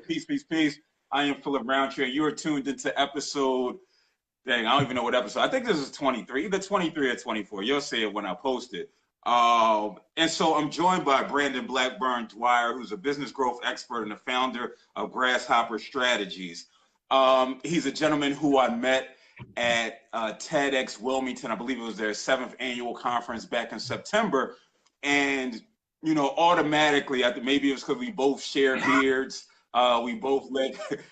Peace, peace, peace. I am Philip Roundtree. You are tuned into episode, dang, I don't even know what episode. I think this is 23, either 23 or 24. You'll see it when I post it. And so I'm joined by Brandon Blackburn-Dwyer, who's a business growth expert and the founder of Grasshopper Strategies. He's a gentleman who I met at Tedx Wilmington. I believe it was their 7th annual conference back in September. And, you know, automatically, I think maybe it was because we both share beards. We both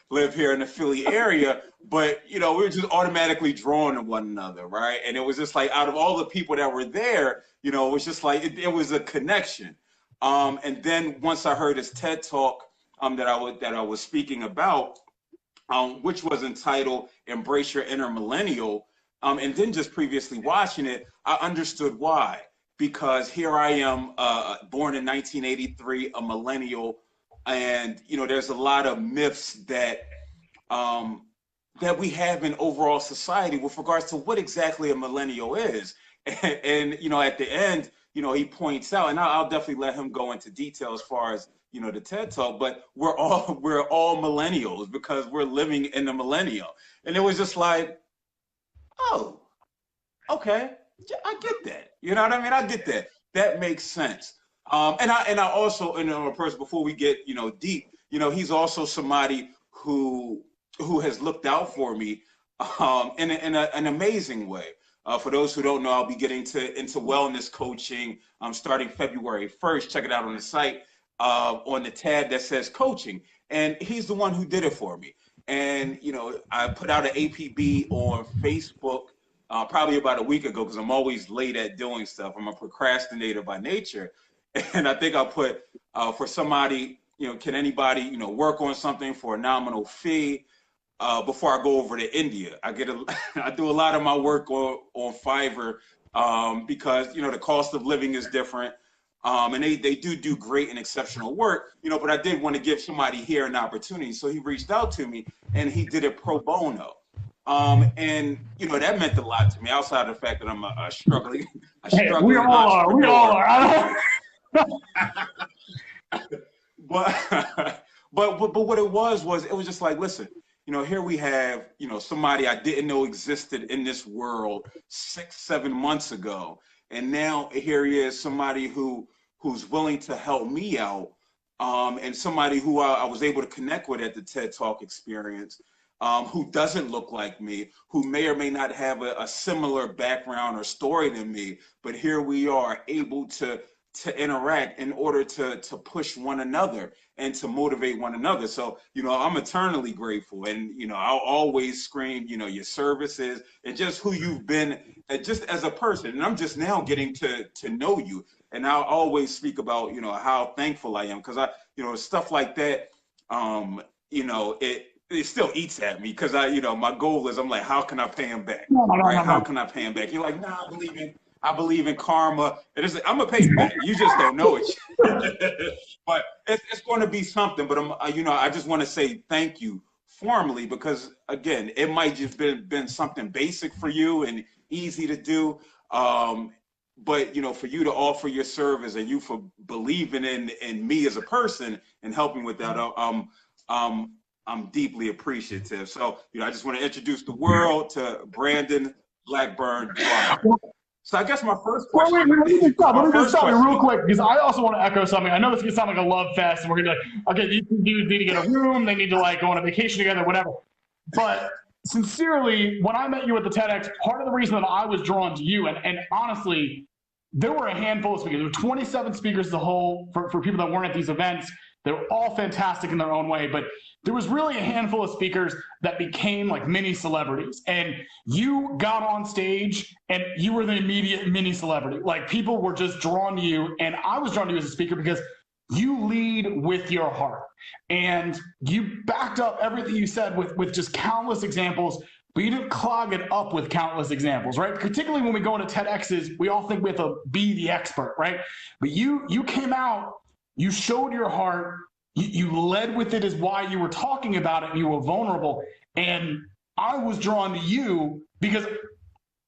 live here in the Philly area, but, you know, we were just automatically drawn to one another, right? And it was just like, out of all the people that were there, you know, it was just like, it was a connection. And then once I heard his TED Talk that I was speaking about, which was entitled Embrace Your Inner Millennial, and then just previously watching it, I understood why. Because here I am, born in 1983, a millennial, and you know, there's a lot of myths that that we have in overall society with regards to what exactly a millennial is. And you know, at the end, you know, he points out, and I'll definitely let him go into detail as far as, you know, the TED Talk, but we're all millennials because we're living in the millennial. And it was just like, oh, okay, I get that. You know what I mean? I get that. That makes sense. And I also, you know, a person, before we get, you know, deep, you know, he's also somebody who has looked out for me in an amazing way. For those who don't know, I'll be getting into wellness coaching starting February 1st. Check it out on the site on the tab that says coaching. And he's the one who did it for me. And, you know, I put out an APB on Facebook probably about a week ago because I'm always late at doing stuff. I'm a procrastinator by nature. And I think I'll put for somebody, you know, can anybody, you know, work on something for a nominal fee before I go over to India? I do a lot of my work on Fiverr because, you know, the cost of living is different. And they do great and exceptional work, you know, but I did want to give somebody here an opportunity. So he reached out to me and he did it pro bono. And you know, that meant a lot to me outside of the fact that I'm a struggling we all are. But what it was it was just like, listen, you know, here we have, you know, somebody I didn't know existed in this world 6-7 months ago, and now here he is, somebody who's willing to help me out, and somebody who I was able to connect with at the TED Talk experience. Who doesn't look like me, who may or may not have a similar background or story than me, but here we are able to interact in order to push one another and to motivate one another. So, you know, I'm eternally grateful. And, you know, I'll always scream, you know, your services and just who you've been just as a person. And I'm just now getting to know you. And I'll always speak about, you know, how thankful I am because you know, stuff like that, you know, it still eats at me because you know, my goal is I'm like, how can I pay him back? Right? How can I pay him back? You're like, nah, I believe in karma. It is, I'm gonna pay you back. You just don't know it. But it's going to be something. But you know, I just want to say thank you formally because again, it might just been something basic for you and easy to do. But you know, for you to offer your service and you for believing in me as a person and helping with that, I'm deeply appreciative. So, you know, I just want to introduce the world to Brandon Blackburn-Dwyer. So I guess my first question. Let me just stop you real quick because I also want to echo something. I know this can sound like a love fest and we're going to be like, okay, these dudes need to get a room. They need to like go on a vacation together, whatever. But sincerely, when I met you at the TEDx, part of the reason that I was drawn to you, and honestly, there were a handful of speakers. There were 27 speakers as a whole for people that weren't at these events. They were all fantastic in their own way, but there was really a handful of speakers that became like mini celebrities. And you got on stage and you were the immediate mini celebrity. Like people were just drawn to you. And I was drawn to you as a speaker because you lead with your heart. And you backed up everything you said with just countless examples, but you didn't clog it up with countless examples, right? Particularly when we go into TEDx's, we all think we have to be the expert, right? But you came out, you showed your heart, you led with it as why you were talking about it, and you were vulnerable. And I was drawn to you because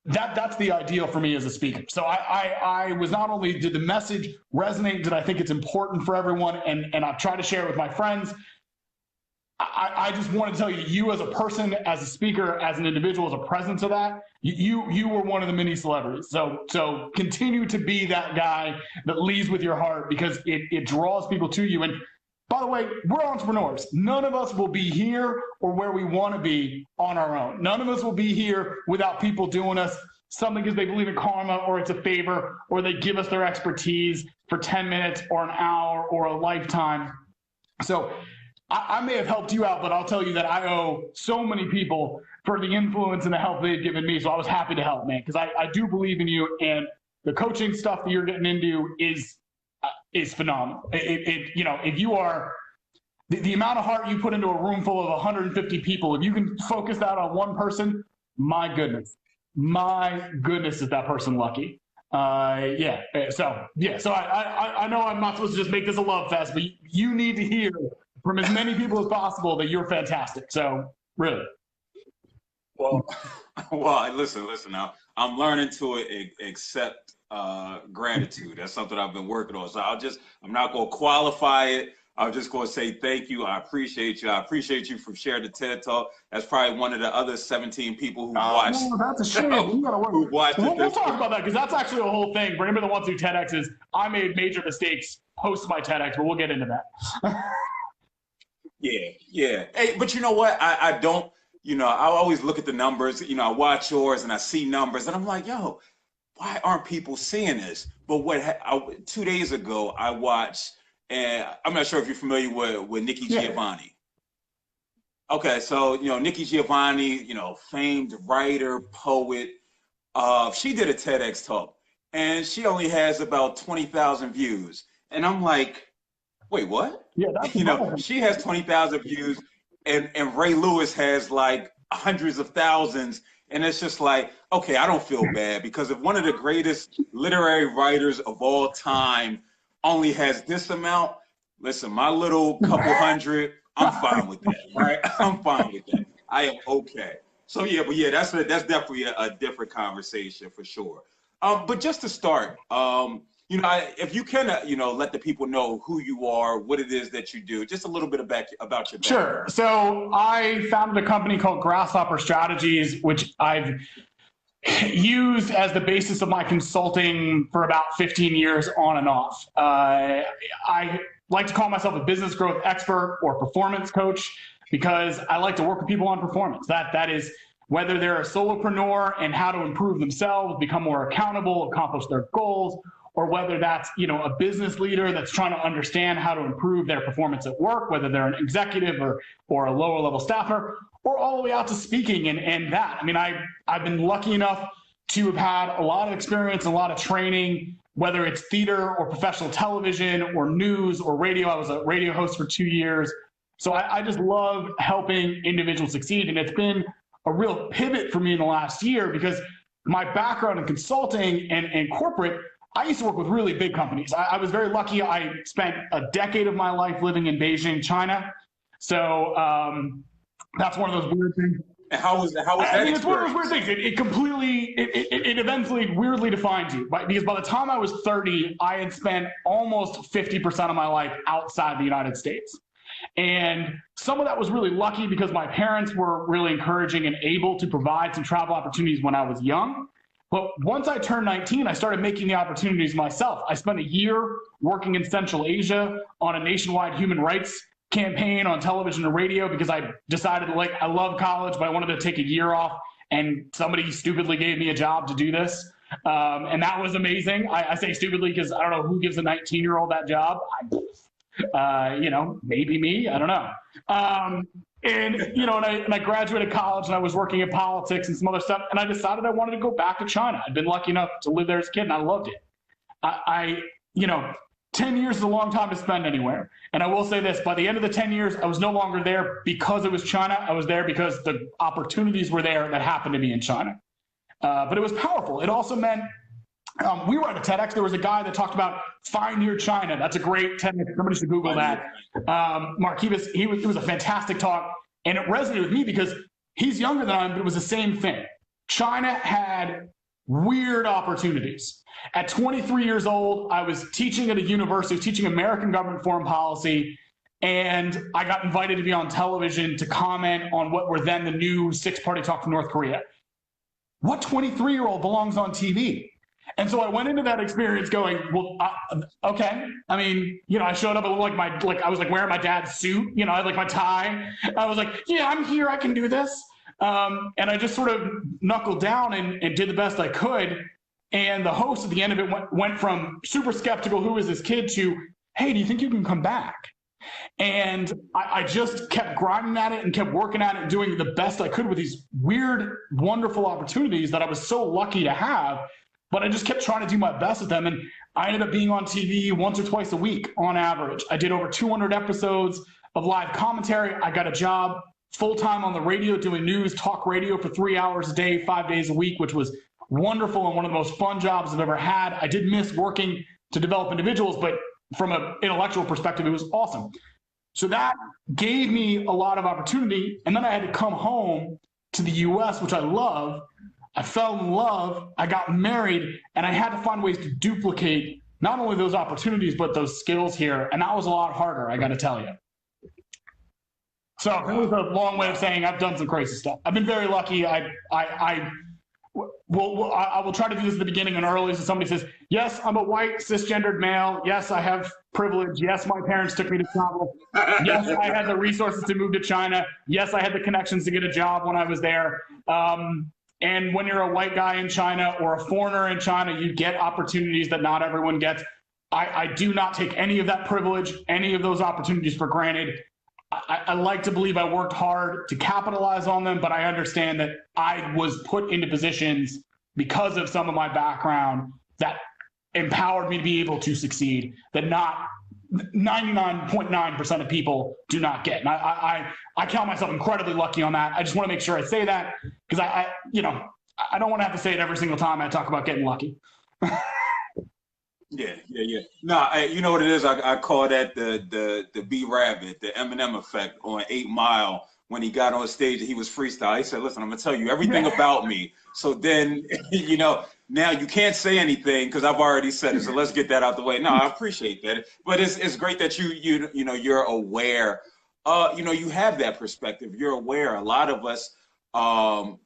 that's the ideal for me as a speaker. So I was not only did the message resonate, did I think it's important for everyone, and I've tried to share it with my friends. I just want to tell you, you as a person, as a speaker, as an individual, as a presence of that, you were one of the mini celebrities. So continue to be that guy that leads with your heart, because it draws people to you. And by the way, we're entrepreneurs. None of us will be here or where we want to be on our own. None of us will be here without people doing us something because they believe in karma, or it's a favor, or they give us their expertise for 10 minutes or an hour or a lifetime. So I may have helped you out, but I'll tell you that I owe so many people for the influence and the help they've given me. So I was happy to help, man, because I do believe in you, and the coaching stuff that you're getting into is phenomenal. You know, if you are the amount of heart you put into a room full of 150 people, if you can focus that on one person, my goodness, is that person lucky? So I know I'm not supposed to just make this a love fest, but you need to hear from as many people as possible that you're fantastic. So really. Well, listen now. I'm learning to accept gratitude. That's something I've been working on. So I'm not going to qualify it. I'm just going to say thank you. I appreciate you. I appreciate you for sharing the TED Talk. That's probably one of the other 17 people who watched. No, that's a shame. We gotta work. We'll talk about that, because that's actually a whole thing. For anybody that wants to do TEDx's, I made major mistakes post my TEDx, but we'll get into that. Yeah. Hey, but you know what? I don't, I always look at the numbers. I watch yours and I see numbers and I'm like, yo, why aren't people seeing this? But 2 days ago, I watched, and I'm not sure if you're familiar with Nikki Giovanni. Okay, so, Nikki Giovanni, famed writer, poet, she did a TEDx talk and she only has about 20,000 views. And I'm like, wait, what? Yeah, that's she has 20,000 views and Ray Lewis has like hundreds of thousands. And it's just like, okay, I don't feel bad, because if one of the greatest literary writers of all time only has this amount, listen, my little couple hundred, I'm fine with that, right? I'm fine with that. I am okay. So that's definitely a different conversation for sure. But just to start, if you can, let the people know who you are, what it is that you do, just a little bit about your background. Sure. So I founded a company called Grasshopper Strategies, which I've used as the basis of my consulting for about 15 years on and off. I like to call myself a business growth expert or performance coach, because I like to work with people on performance. That is, whether they're a solopreneur and how to improve themselves, become more accountable, accomplish their goals, or whether that's, a business leader that's trying to understand how to improve their performance at work, whether they're an executive or a lower level staffer, or all the way out to speaking and that. I mean, I've been lucky enough to have had a lot of experience, a lot of training, whether it's theater or professional television or news or radio. I was a radio host for 2 years. So I just love helping individuals succeed. And it's been a real pivot for me in the last year, because my background in consulting and corporate, I used to work with really big companies. I was very lucky. I spent a decade of my life living in Beijing, China. So that's one of those weird things. How was that? It's one of those weird things. It eventually weirdly defines you. Because by the time I was 30, I had spent almost 50% of my life outside the United States. And some of that was really lucky, because my parents were really encouraging and able to provide some travel opportunities when I was young. But once I turned 19, I started making the opportunities myself. I spent a year working in Central Asia on a nationwide human rights campaign on television and radio, because I decided, I love college, but I wanted to take a year off, and somebody stupidly gave me a job to do this. And that was amazing. I say stupidly because I don't know who gives a 19-year-old that job. Maybe me, I don't know. And I graduated college and I was working in politics and some other stuff. And I decided I wanted to go back to China. I'd been lucky enough to live there as a kid and I loved it. 10 years is a long time to spend anywhere. And I will say this, by the end of the 10 years, I was no longer there because it was China. I was there because the opportunities were there that happened to be in China. But it was powerful. It also meant we were at a TEDx. There was a guy that talked about find your China. That's a great TEDx. Somebody should Google that. Mark, it was a fantastic talk. And it resonated with me because he's younger than I am, but it was the same thing. China had weird opportunities. At 23 years old, I was teaching at a university, teaching American government foreign policy. And I got invited to be on television to comment on what were then the new six-party talk from North Korea. What 23-year-old belongs on TV? And so I went into that experience going, well, okay. I mean, I showed up like I was like wearing my dad's suit, I had like my tie. I was like, yeah, I'm here. I can do this. And I just sort of knuckled down and did the best I could. And the host at the end of it went from super skeptical, who is this kid, to, hey, do you think you can come back? And I just kept grinding at it and kept working at it and doing the best I could with these weird, wonderful opportunities that I was so lucky to have. But I just kept trying to do my best with them. And I ended up being on TV once or twice a week on average. I did over 200 episodes of live commentary. I got a job full-time on the radio doing news, talk radio for 3 hours a day, 5 days a week, which was wonderful and one of the most fun jobs I've ever had. I did miss working to develop individuals, but from an intellectual perspective, it was awesome. So that gave me a lot of opportunity. And then I had to come home to the US, which I love. I fell in love, I got married, and I had to find ways to duplicate not only those opportunities, but those skills here. And that was a lot harder, I got to tell you. So that was a long way of saying I've done some crazy stuff. I've been very lucky. I will try to do this at the beginning and early, so somebody says, yes, I'm a white cisgendered male. Yes, I have privilege. Yes, my parents took me to travel. Yes, I had the resources to move to China. Yes, I had the connections to get a job when I was there. And when you're a white guy in China or a foreigner in China, you get opportunities that not everyone gets. I do not take any of that privilege, any of those opportunities for granted. I like to believe I worked hard to capitalize on them, but I understand that I was put into positions because of some of my background that empowered me to be able to succeed, that not 99.9% of people do not get. And I count myself incredibly lucky on that. I just want to make sure I say that because I don't want to have to say it every single time I talk about getting lucky. Yeah. No, you know what it is? I call that the B Rabbit, the Eminem Effect on 8 Mile. When he got on stage, he was freestyle. He said, listen, I'm going to tell you everything about me. So then, now you can't say anything because I've already said it. So let's get that out the way. No, I appreciate that. But it's great that you're aware. You have that perspective. You're aware. A lot of us, are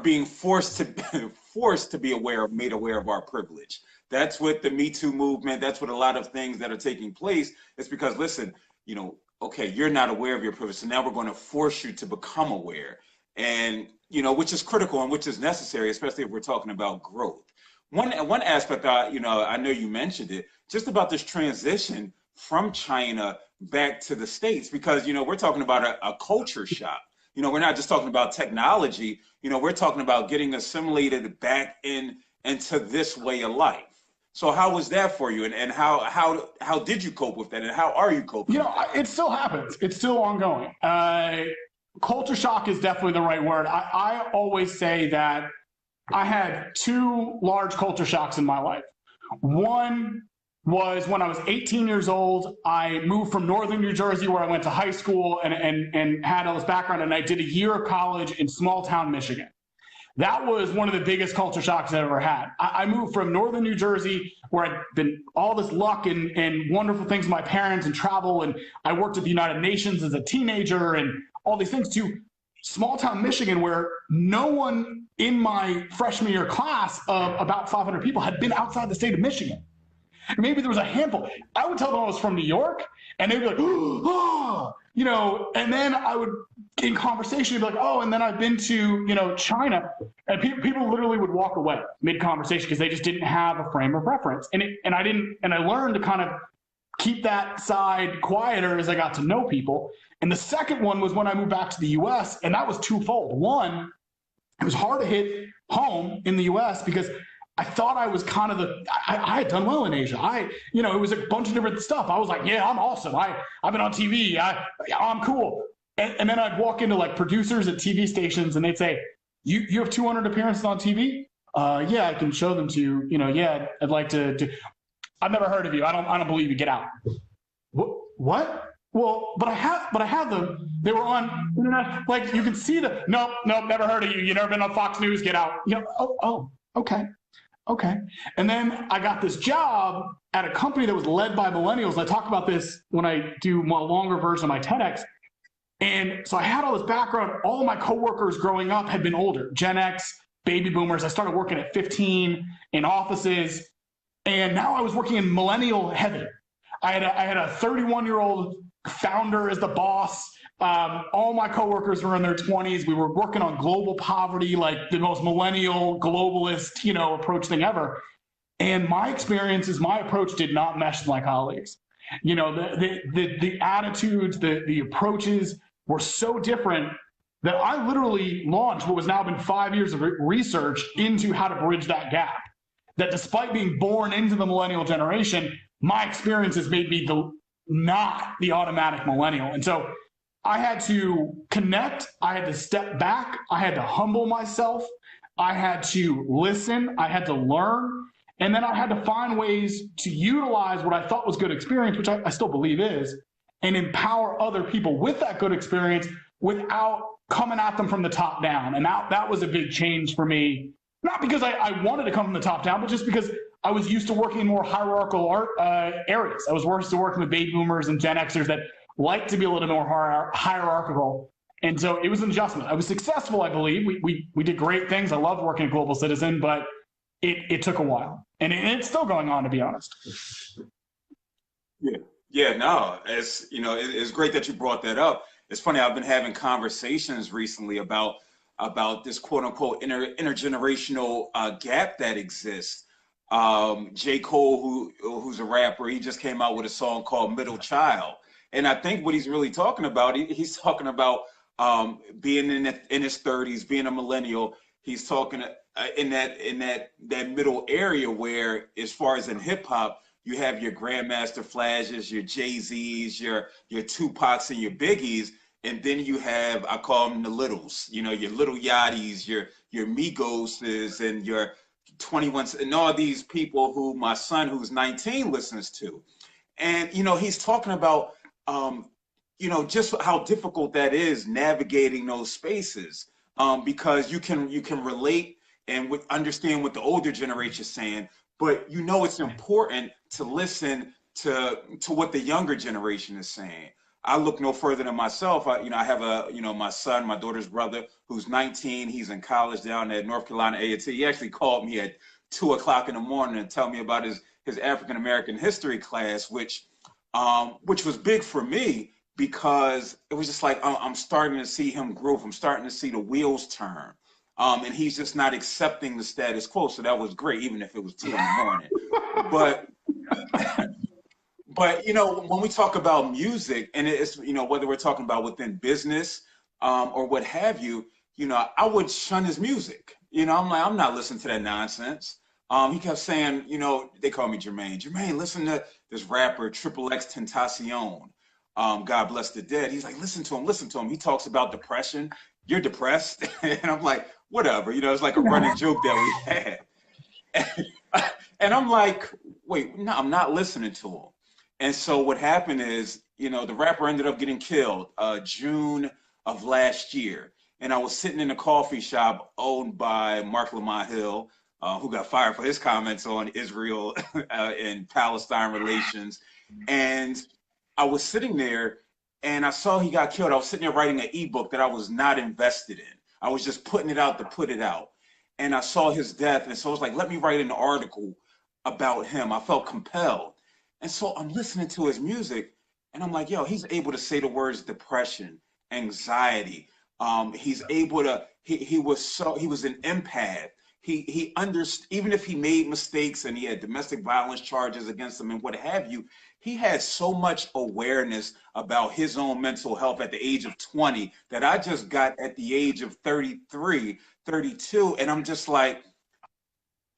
being forced to be made aware of our privilege. That's what the Me Too movement, that's what a lot of things that are taking place. It's because, listen, okay, you're not aware of your privilege, so now we're going to force you to become aware. And, which is critical and which is necessary, especially if we're talking about growth. One aspect, I know you mentioned it, just about this transition from China back to the States, because, we're talking about a culture shock. We're not just talking about technology, we're talking about getting assimilated back into this way of life. So how was that for you, and how did you cope with that, and how are you coping? It still happens. It's still ongoing. Culture shock is definitely the right word. I always say that I had 2 large culture shocks in my life. One was when I was 18 years old. I moved from northern New Jersey, where I went to high school and had all this background, and I did a year of college in small town Michigan. That was one of the biggest culture shocks I've ever had. I moved from northern New Jersey, where I'd been all this luck and wonderful things with my parents and travel, and I worked at the United Nations as a teenager and all these things, to small town Michigan, where no one in my freshman year class of about 500 people had been outside the state of Michigan. Maybe there was a handful. I would tell them I was from New York, and they'd be like, oh, and then I would, in conversation, be like, oh, and then I've been to, China. And people literally would walk away mid-conversation because they just didn't have a frame of reference. And I learned to kind of keep that side quieter as I got to know people. And the second one was when I moved back to the US, and that was twofold. One, it was hard to hit home in the US because I thought I was kind of I had done well in Asia. It was a bunch of different stuff. I was like, yeah, I'm awesome. I've been on TV. I'm cool. And then I'd walk into like producers at TV stations, and they'd say, you have 200 appearances on TV? Yeah, I can show them to you. Yeah, I'd like to do. I've never heard of you. I don't believe you. Get out. What? Well, but I have them. They were on internet. Like, you can see them. Nope, never heard of you. You never been on Fox News. Get out. Oh, okay. Okay. And then I got this job at a company that was led by millennials. I talk about this when I do my longer version of my TEDx. And so I had all this background. All of my coworkers growing up had been older, Gen X, baby boomers. I started working at 15 in offices. And now I was working in millennial heaven. I had a 31-year-old founder as the boss. All my coworkers were in their 20s. We were working on global poverty, like the most millennial globalist, approach thing ever. And my experiences, my approach did not mesh with my colleagues. The attitudes, the approaches were so different that I literally launched what has now been 5 years of research into how to bridge that gap. That despite being born into the millennial generation, my experiences made me not the automatic millennial. And so I had to connect, I had to step back, I had to humble myself, I had to listen, I had to learn, and then I had to find ways to utilize what I thought was good experience, which I still believe is, and empower other people with that good experience without coming at them from the top down. And that was a big change for me, not because I wanted to come from the top down, but just because I was used to working in more hierarchical areas. I was used to working with baby boomers and Gen Xers that like to be a little more hierarchical. And so it was an adjustment. I was successful, I believe. We did great things. I loved working at Global Citizen, but it took a while. And it's still going on, to be honest. Yeah, no, it's great that you brought that up. It's funny, I've been having conversations recently about this quote unquote intergenerational gap that exists. J. Cole, who's a rapper, he just came out with a song called Middle Child. And I think what he's really talking about, he's talking about being in his 30s, being a millennial. He's talking in that middle area where, as far as in hip hop, you have your Grandmaster Flashes, your Jay-Z's, your Tupacs, and your Biggies, and then you have, I call them the littles, your Little Yachty's, your Migoses, and your 21, and all these people who my son, who's 19, listens to. And he's talking about just how difficult that is navigating those spaces, because you can relate and understand what the older generation is saying, but it's important to listen to what the younger generation is saying. I look no further than myself. I have my son, my daughter's brother, who's 19. He's in college down at North Carolina A&T. He actually called me at 2 o'clock in the morning and tell me about his African American history class, which was big for me, because it was just like I'm starting to see him grow. I'm starting to see the wheels turn. And he's just not accepting the status quo. So that was great, even if it was 2 in the morning. But when we talk about music, and it's, whether we're talking about within business or what have you, I would shun his music. I'm like, I'm not listening to that nonsense. He kept saying, they call me Jermaine. Jermaine, listen to this rapper, Triple X Tentacion. God bless the dead. He's like, listen to him. He talks about depression. You're depressed. And I'm like, whatever. It's like a running joke that we had. And I'm like, wait, no, I'm not listening to him. And so what happened is, the rapper ended up getting killed June of last year. And I was sitting in a coffee shop owned by Mark Lamont Hill, who got fired for his comments on Israel and Palestine relations. And I was sitting there and I saw he got killed. I was sitting there writing an ebook that I was not invested in. I was just putting it out to put it out. And I saw his death. And so I was like, let me write an article about him. I felt compelled. And so I'm listening to his music and I'm like, yo, he's able to say the words depression, anxiety. He's able to, he was an empath. He understood, even if he made mistakes and he had domestic violence charges against him and what have you, he had so much awareness about his own mental health at the age of 20 that I just got at the age of 33, 32. And I'm just like,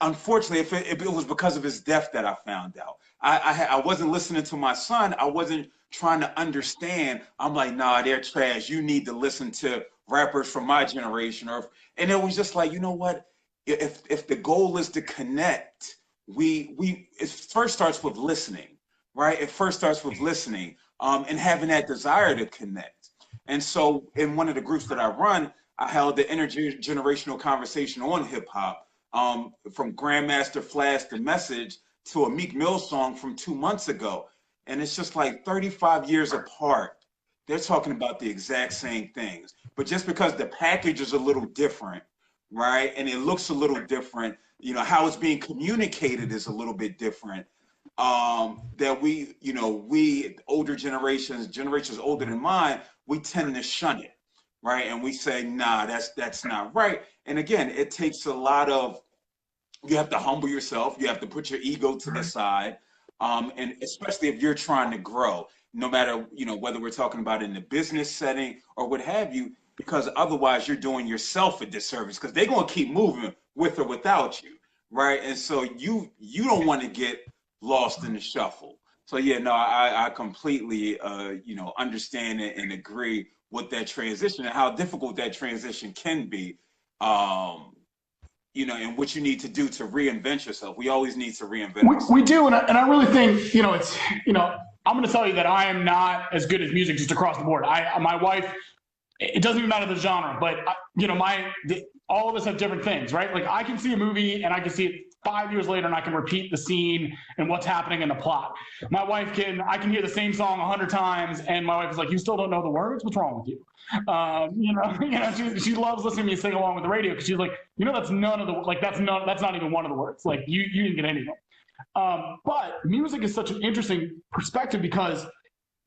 unfortunately, if it was because of his death that I found out. I wasn't listening to my son. I wasn't trying to understand. I'm like, nah, they're trash. You need to listen to rappers from my generation. And it was just like, you know what? If the goal is to connect, it first starts with listening, right? It first starts with listening and having that desire to connect. And so in one of the groups that I run, I held the intergenerational conversation on hip hop from Grandmaster Flash The Message to a Meek Mill song from 2 months ago. And it's just like 35 years apart. They're talking about the exact same things. But just because the package is a little different, right? And it looks a little different, you know, how it's being communicated is a little bit different. That we, you know, we older generations older than mine, we tend to shun it, right? And we say, nah, that's not right. And again, it takes a lot of, you have to humble yourself, you have to put your ego to the side, and especially if you're trying to grow, no matter, you know, whether we're talking about in the business setting or what have you, because otherwise you're doing yourself a disservice, because they're going to keep moving with or without you, right? And so you don't want to get lost in the shuffle. So yeah, no, I completely you know, understand it and agree with that transition and how difficult that transition can be. You know, and what you need to do to reinvent yourself. We always need to reinvent ourselves. We do, and I really think, you know, it's, you know, I'm going to tell you that I am not as good as music just across the board. My wife, it doesn't even matter the genre, but you know, all of us have different things, right? Like I can see a movie and I can see it 5 years later and I can repeat the scene and what's happening in the plot. My wife I can hear the same song 100 times and my wife is like, you still don't know the words? What's wrong with you? You know, she loves listening to me sing along with the radio because she's like, you know, that's none of the, like, that's not even one of the words. Like you didn't get any of them. But music is such an interesting perspective because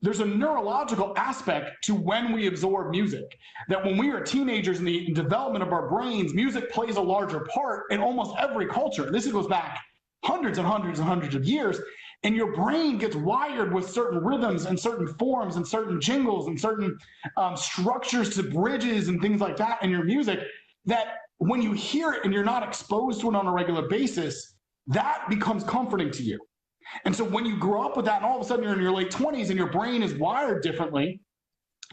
there's a neurological aspect to when we absorb music, that when we are teenagers in the development of our brains, music plays a larger part in almost every culture. This goes back hundreds and hundreds and hundreds of years, and your brain gets wired with certain rhythms and certain forms and certain jingles and certain structures to bridges and things like that in your music, that when you hear it and you're not exposed to it on a regular basis, that becomes comforting to you. And so when you grow up with that and all of a sudden you're in your late 20s and your brain is wired differently,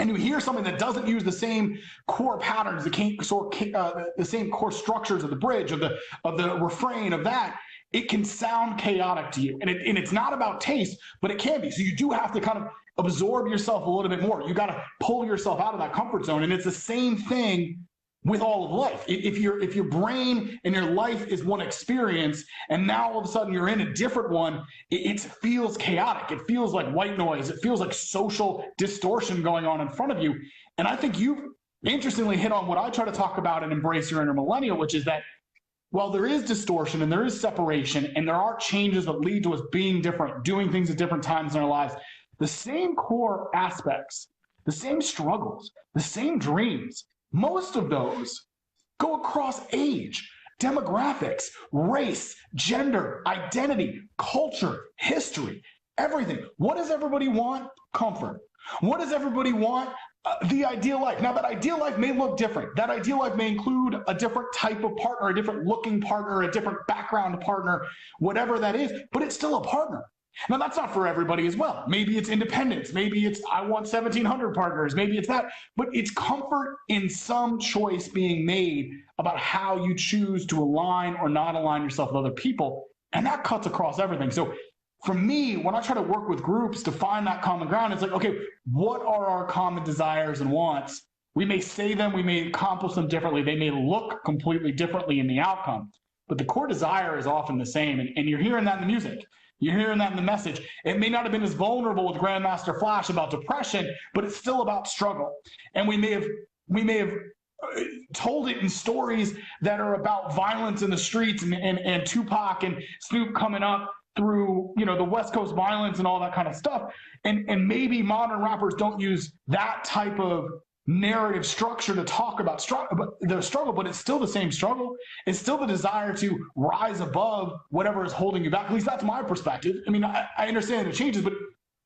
and you hear something that doesn't use the same core patterns, the same core structures of the bridge, of the refrain, of that, it can sound chaotic to you. And it's not about taste, but it can be. So you do have to kind of absorb yourself a little bit more. You got to pull yourself out of that comfort zone. And it's the same thing with all of life. If your brain and your life is one experience, and now all of a sudden you're in a different one, it feels chaotic. It feels like white noise. It feels like social distortion going on in front of you. And I think you've interestingly hit on what I try to talk about and Embrace Your Inner Millennial, which is that while there is distortion and there is separation and there are changes that lead to us being different, doing things at different times in our lives, the same core aspects, the same struggles, the same dreams, most of those go across age, demographics, race, gender, identity, culture, history, everything. What does everybody want? Comfort. What does everybody want? The ideal life. Now, that ideal life may look different. That ideal life may include a different type of partner, a different looking partner, a different background partner, whatever that is, but it's still a partner. Now, that's not for everybody as well. Maybe it's independence. Maybe it's, I want 1,700 partners. Maybe it's that. But it's comfort in some choice being made about how you choose to align or not align yourself with other people. And that cuts across everything. So for me, when I try to work with groups to find that common ground, it's like, okay, what are our common desires and wants? We may say them, we may accomplish them differently. They may look completely differently in the outcome. But the core desire is often the same. And you're hearing that in the music. You're hearing that in the message. It may not have been as vulnerable with Grandmaster Flash about depression, but it's still about struggle. And we may have told it in stories that are about violence in the streets and Tupac and Snoop coming up through, you know, the West Coast violence and all that kind of stuff. And maybe modern rappers don't use that type of narrative structure to talk about the struggle, but it's still the same struggle. It's still the desire to rise above whatever is holding you back. At least that's my perspective. I mean, I understand it changes, but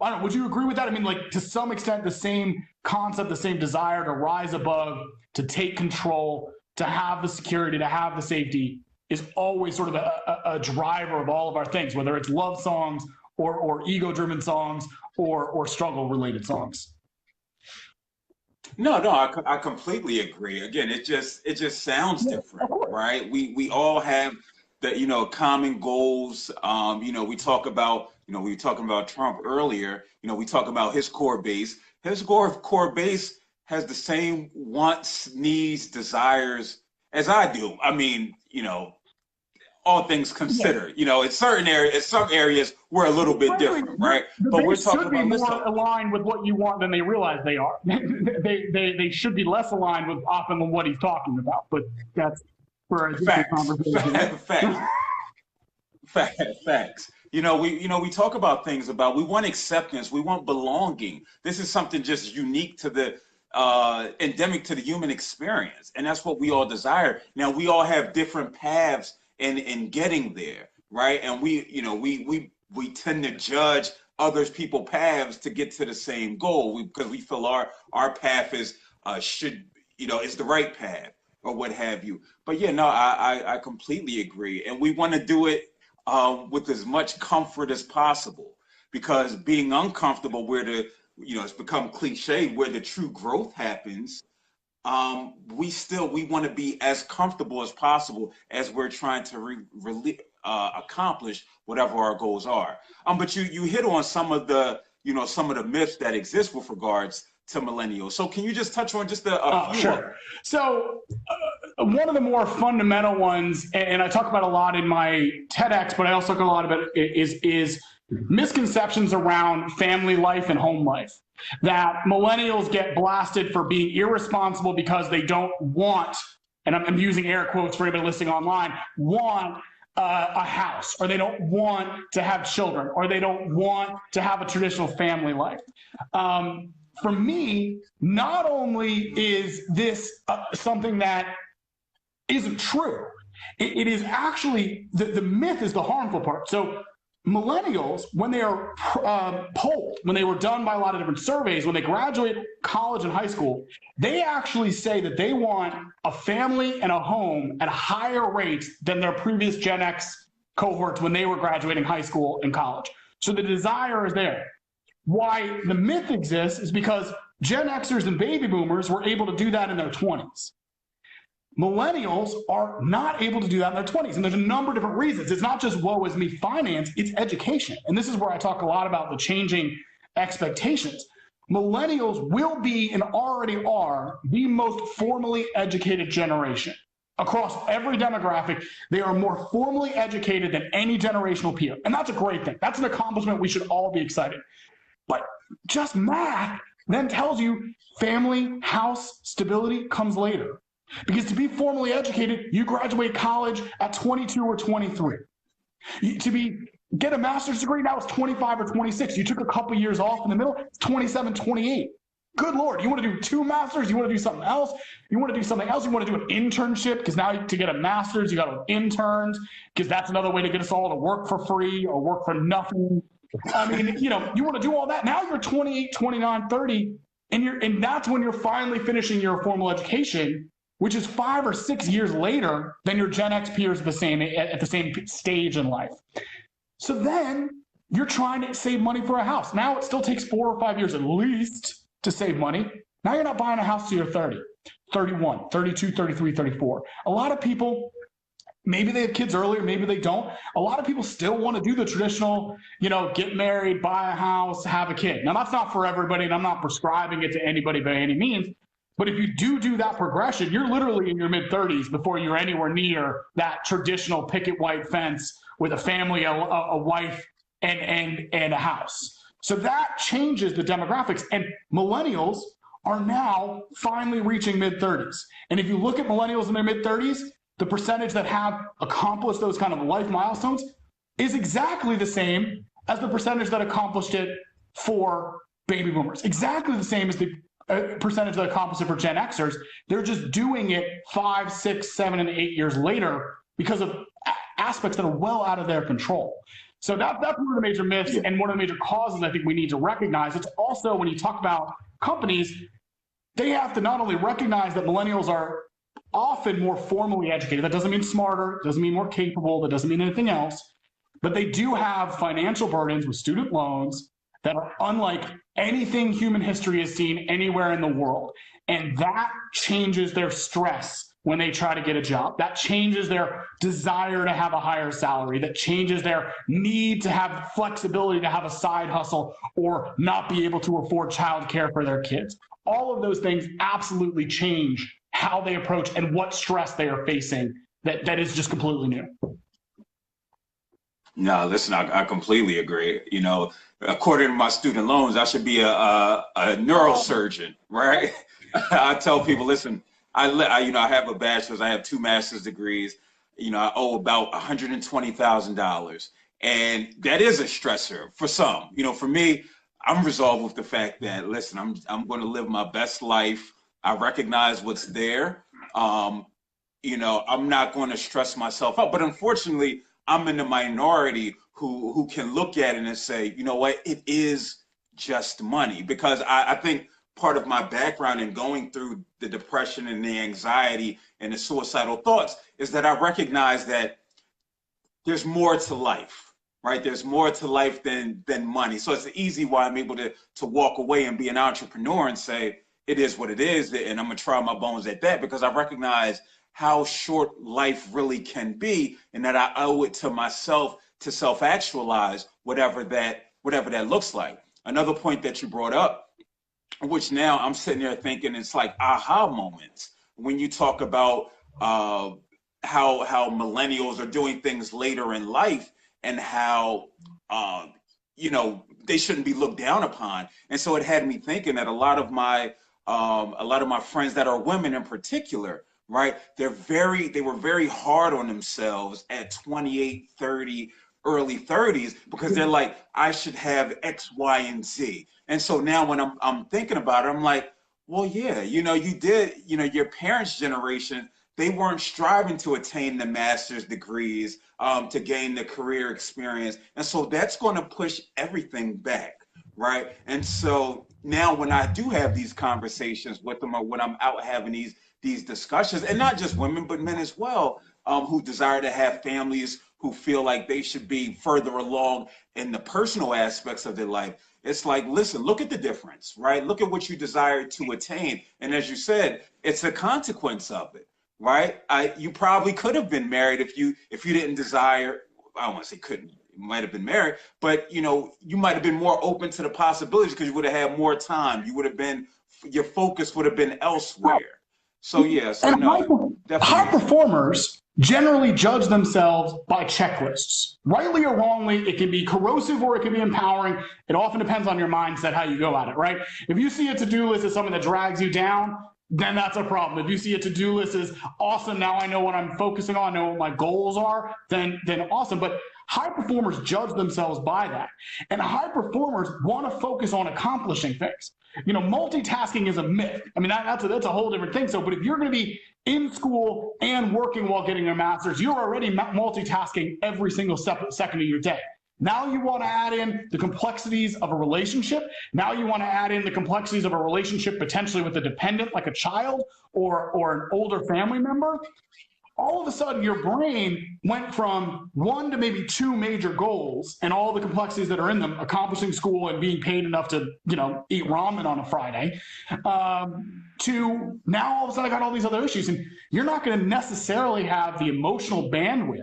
I don't know, would you agree with that? I mean, like, to some extent, the same concept, the same desire to rise above, to take control, to have the security, to have the safety is always sort of a driver of all of our things, whether it's love songs or ego-driven songs or struggle-related songs. No, I completely agree. Again, it just sounds different, right? We all have the, you know, common goals. You know, we were talking about Trump earlier. You know, we talk about his core base. His core base has the same wants, needs, desires as I do. I mean, you know, all things considered. You know, in certain areas, in some areas, we're a little bit different, right? But we're talking about more aligned with what you want than they realize they are. they should be less aligned with often than what he's talking about. But that's for a different conversation. Facts. You know, we talk about things about, we want acceptance, we want belonging. This is something just unique to the endemic to the human experience, and that's what we all desire. Now, we all have different paths in getting there, right? And we tend to judge others people's paths to get to the same goal because we feel our path is is the right path or what have you. But yeah, no, I completely agree, and we want to do it with as much comfort as possible, because being uncomfortable it's become cliche, where the true growth happens. We want to be as comfortable as possible as we're trying to accomplish whatever our goals are. But you hit on some of the myths that exist with regards to millennials. So can you just touch on just a few? Sure. So one of the more fundamental ones, and I talk about a lot in my TEDx, but I also talk a lot about it, is misconceptions around family life and home life. That millennials get blasted for being irresponsible because they don't want, and I'm using air quotes for anybody listening online, want a house, or they don't want to have children, or they don't want to have a traditional family life. For me, not only is this something that isn't true, it is actually, the myth is the harmful part. So millennials, when they are polled, when they were done by a lot of different surveys, when they graduate college and high school, they actually say that they want a family and a home at higher rates than their previous Gen X cohorts when they were graduating high school and college. So the desire is there. Why the myth exists is because Gen Xers and baby boomers were able to do that in their 20s. Millennials are not able to do that in their 20s. And there's a number of different reasons. It's not just woe is me finance, it's education. And this is where I talk a lot about the changing expectations. Millennials will be, and already are, the most formally educated generation. Across every demographic, they are more formally educated than any generational peer. And that's a great thing. That's an accomplishment we should all be excited. But just math then tells you family, house, stability comes later. Because to be formally educated, you graduate college at 22 or 23. Get a master's degree, now it's 25 or 26. You took a couple years off in the middle, it's 27, 28. Good Lord, you want to do 2 masters? You want to do something else? You want to do something else? You want to do an internship? Because now to get a master's, you got to interns, because that's another way to get us all to work for free or work for nothing. I mean, you want to do all that. Now you're 28, 29, 30, and that's when you're finally finishing your formal education, which is 5 or 6 years later than your Gen X peers at the same stage in life. So then you're trying to save money for a house. Now it still takes 4 or 5 years at least to save money. Now you're not buying a house till you're 30, 31, 32, 33, 34. A lot of people, maybe they have kids earlier, maybe they don't. A lot of people still want to do the traditional, get married, buy a house, have a kid. Now that's not for everybody, and I'm not prescribing it to anybody by any means. But if you do that progression, you're literally in your mid-30s before you're anywhere near that traditional picket white fence with a family, a wife, and a house. So that changes the demographics. And millennials are now finally reaching mid-30s. And if you look at millennials in their mid-30s, the percentage that have accomplished those kind of life milestones is exactly the same as the percentage that accomplished it for baby boomers. Exactly the same as the percentage that accomplished it for Gen Xers. They're just doing it 5, 6, 7, and 8 years later because of aspects that are well out of their control. So that's one of the major myths and one of the major causes I think we need to recognize. It's also, when you talk about companies, they have to not only recognize that millennials are often more formally educated. That doesn't mean smarter, doesn't mean more capable, that doesn't mean anything else. But they do have financial burdens with student loans that are unlike anything human history has seen anywhere in the world. And that changes their stress when they try to get a job. That changes their desire to have a higher salary. That changes their need to have flexibility to have a side hustle or not be able to afford childcare for their kids. All of those things absolutely change how they approach and what stress they are facing that is just completely new. No, listen, I completely agree. You know, according to my student loans, I should be a neurosurgeon, right? I tell people, listen, you know, I have a bachelor's, I have two master's degrees. You know, I owe about $120,000, and that is a stressor for some. You know, for me, I'm resolved with the fact that, listen, I'm going to live my best life. I recognize what's there. Um, you know, I'm not going to stress myself out. But unfortunately, I'm in the minority who can look at it and say, you know what, it is just money. Because I think part of my background in going through the depression and the anxiety and the suicidal thoughts is that I recognize that there's more to life, right? There's more to life than money. So it's easy why I'm able to walk away and be an entrepreneur and say it is what it is, and I'm gonna try my bones at that, because I recognize how short life really can be, and that I owe it to myself to self-actualize, whatever that looks like. Another point that you brought up, which now I'm sitting there thinking, it's like aha moments when you talk about how millennials are doing things later in life, and how uh, you know, they shouldn't be looked down upon. And so it had me thinking that a lot of my friends that are women in particular, right? They were very hard on themselves at 28, 30, early 30s, because they're like, I should have X, Y, and Z. And so now when I'm thinking about it, I'm like, well, yeah, you know, your parents' generation, they weren't striving to attain the master's degrees, to gain the career experience. And so that's going to push everything back, right? And so now when I do have these conversations with them, or when I'm out having these discussions, and not just women, but men as well, who desire to have families, who feel like they should be further along in the personal aspects of their life. It's like, listen, look at the difference, right? Look at what you desire to attain. And as you said, it's a consequence of it, right? You probably could have been married if you didn't desire, I don't want to say couldn't, you might have been married, but you know, you might have been more open to the possibilities because you would have had more time. Your focus would have been elsewhere. So yeah, so And no, high definitely. performers generally judge themselves by checklists. Rightly or wrongly, it can be corrosive or it can be empowering. It often depends on your mindset, how you go at it, right? If you see a to-do list as something that drags you down, then that's a problem. If you see a to-do list as awesome, now I know what I'm focusing on, I know what my goals are, then awesome. But high performers judge themselves by that. And high performers want to focus on accomplishing things. You know, multitasking is a myth. I mean, that's a whole different thing. So, but if you're going to be in school and working while getting your master's, you're already multitasking every single second of your day. Now you want to add in the complexities of a relationship. Now you want to add in the complexities of a relationship potentially with a dependent, like a child or an older family member. All of a sudden your brain went from one to maybe two major goals and all the complexities that are in them, accomplishing school and being paid enough to, you know, eat ramen on a Friday, to now all of a sudden I got all these other issues. And you're not going to necessarily have the emotional bandwidth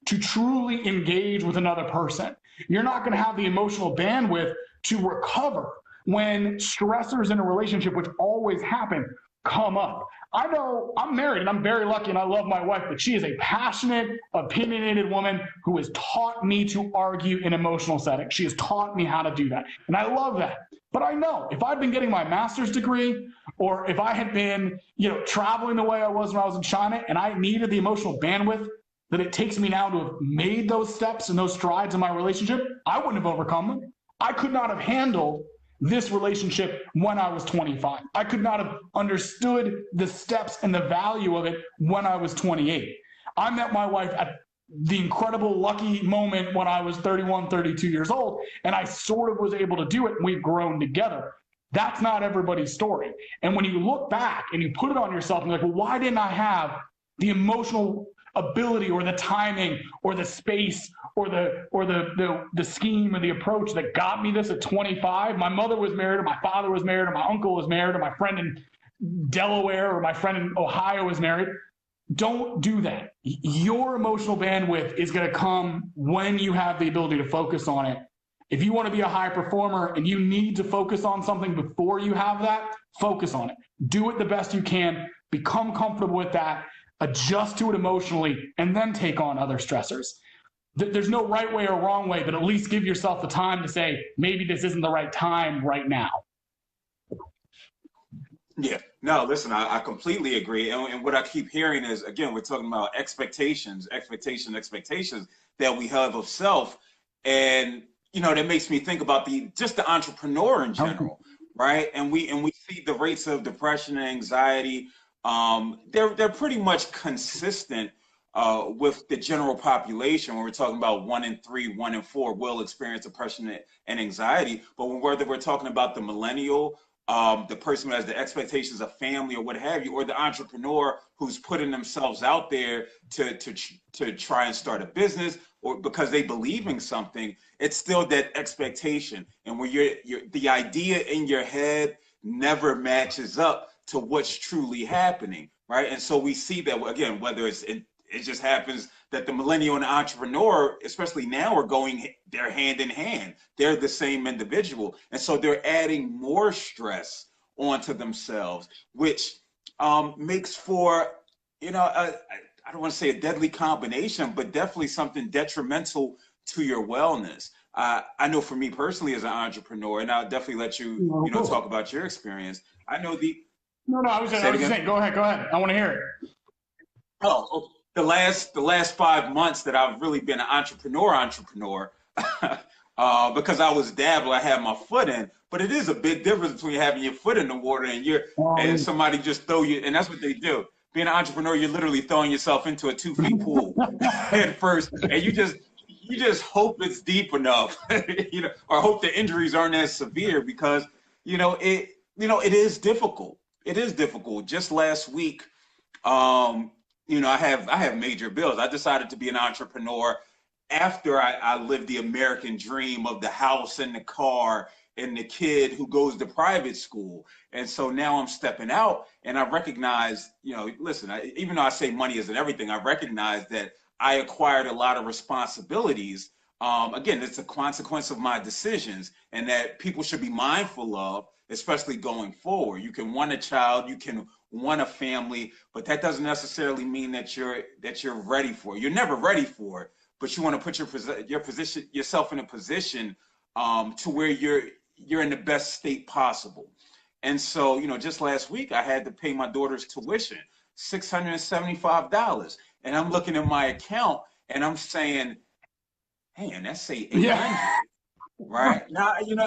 to truly engage with another person. You're not going to have the emotional bandwidth to recover when stressors in a relationship, which always happen, come up. I know I'm married and I'm very lucky and I love my wife, but she is a passionate, opinionated woman who has taught me to argue in emotional settings. She has taught me how to do that. And I love that. But I know if I'd been getting my master's degree, or if I had been, you know, traveling the way I was when I was in China, and I needed the emotional bandwidth that it takes me now to have made those steps and those strides in my relationship, I wouldn't have overcome them. I could not have handled this relationship when I was 25. I could not have understood the steps and the value of it when I was 28. I met my wife at the incredible lucky moment when I was 31, 32 years old, and I sort of was able to do it, and we've grown together. That's not everybody's story. And when you look back and you put it on yourself and you're like, well, why didn't I have the emotional ability or the timing or the space or the scheme or the approach that got me this at 25? My mother was married, or my father was married, or my uncle was married, or my friend in Delaware or my friend in Ohio was married. Don't do that. Your emotional bandwidth is going to come when you have the ability to focus on it. If you want to be a high performer and you need to focus on something before you have that, focus on it. Do it the best you can. Become comfortable with that. Adjust to it emotionally, and then take on other stressors. there's no right way or wrong way, but at least give yourself the time to say, maybe this isn't the right time right now. Yeah, no, listen, I completely agree. And what I keep hearing is, again, we're talking about expectations that we have of self. And, you know, that makes me think about just the entrepreneur in general, right? And we see the rates of depression and anxiety. They're pretty much consistent with the general population. When we're talking about 1 in 3, 1 in 4 will experience depression and anxiety. But whether we're talking about the millennial, the person who has the expectations of family or what have you, or the entrepreneur who's putting themselves out there to try and start a business, or because they believe in something, it's still that expectation. And when the idea in your head never matches up to what's truly happening, right? And so we see that, again, whether it just happens that the millennial and the entrepreneur, especially now, they're hand in hand. They're the same individual. And so they're adding more stress onto themselves, which makes for, you know, I don't want to say a deadly combination, but definitely something detrimental to your wellness. I know for me personally as an entrepreneur, and I'll definitely let you, talk about your experience. I know No, I was just saying, go ahead. I want to hear it. Oh, okay. The last 5 months that I've really been an entrepreneur, because I was dabbling, I had my foot in. But it is a big difference between having your foot in the water and somebody just throw you, and that's what they do. Being an entrepreneur, you're literally throwing yourself into a 2 feet pool head first, and you just hope it's deep enough, or hope the injuries aren't as severe, because it is difficult. It is difficult. Just last week, I have major bills. I decided to be an entrepreneur after I lived the American dream of the house and the car and the kid who goes to private school. And so now I'm stepping out, and I recognize, listen, even though I say money isn't everything, I recognize that I acquired a lot of responsibilities. Again, it's a consequence of my decisions, and that people should be mindful of, especially going forward. You can want a child, you can want a family, but that doesn't necessarily mean that you're ready for it. You're never ready for it, but you want to put yourself in a position to where you're in the best state possible. And so, just last week I had to pay my daughter's tuition, $675, and I'm looking at my account and I'm saying, "Man, that's say 800, right?" Now, and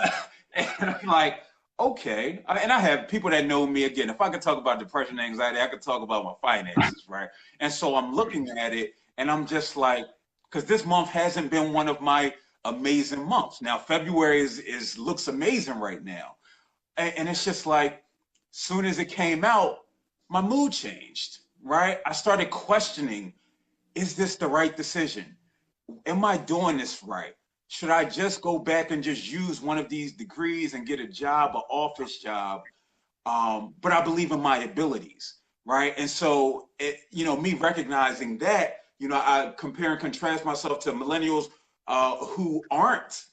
I'm like, okay. And I have people that know me. Again, if I could talk about depression and anxiety, I could talk about my finances, right? And so I'm looking at it and I'm just like, because this month hasn't been one of my amazing months. Now, February looks amazing right now. And it's just like, soon as it came out, my mood changed, right? I started questioning, is this the right decision? Am I doing this right? Should I just go back and just use one of these degrees and get a job, an office job? But I believe in my abilities, right? And so, me recognizing that, I compare and contrast myself to millennials who aren't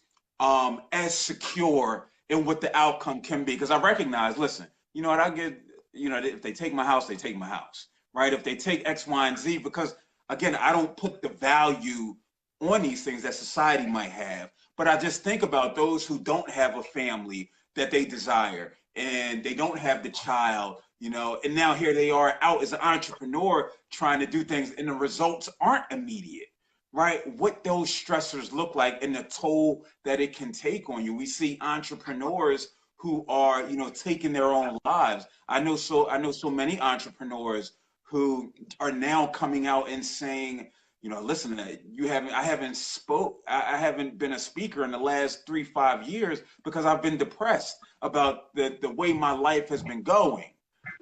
as secure in what the outcome can be. Because I recognize, listen, I get, if they take my house, they take my house, right? If they take X, Y, and Z, because again, I don't put the value on these things that society might have, but I just think about those who don't have a family that they desire, and they don't have the child, and now here they are out as an entrepreneur trying to do things, and the results aren't immediate, right? What those stressors look like and the toll that it can take on you. We see entrepreneurs who are, taking their own lives. I know so many entrepreneurs who are now coming out and saying, listen, I haven't been a speaker in the last 3-5 years because I've been depressed about the way my life has been going,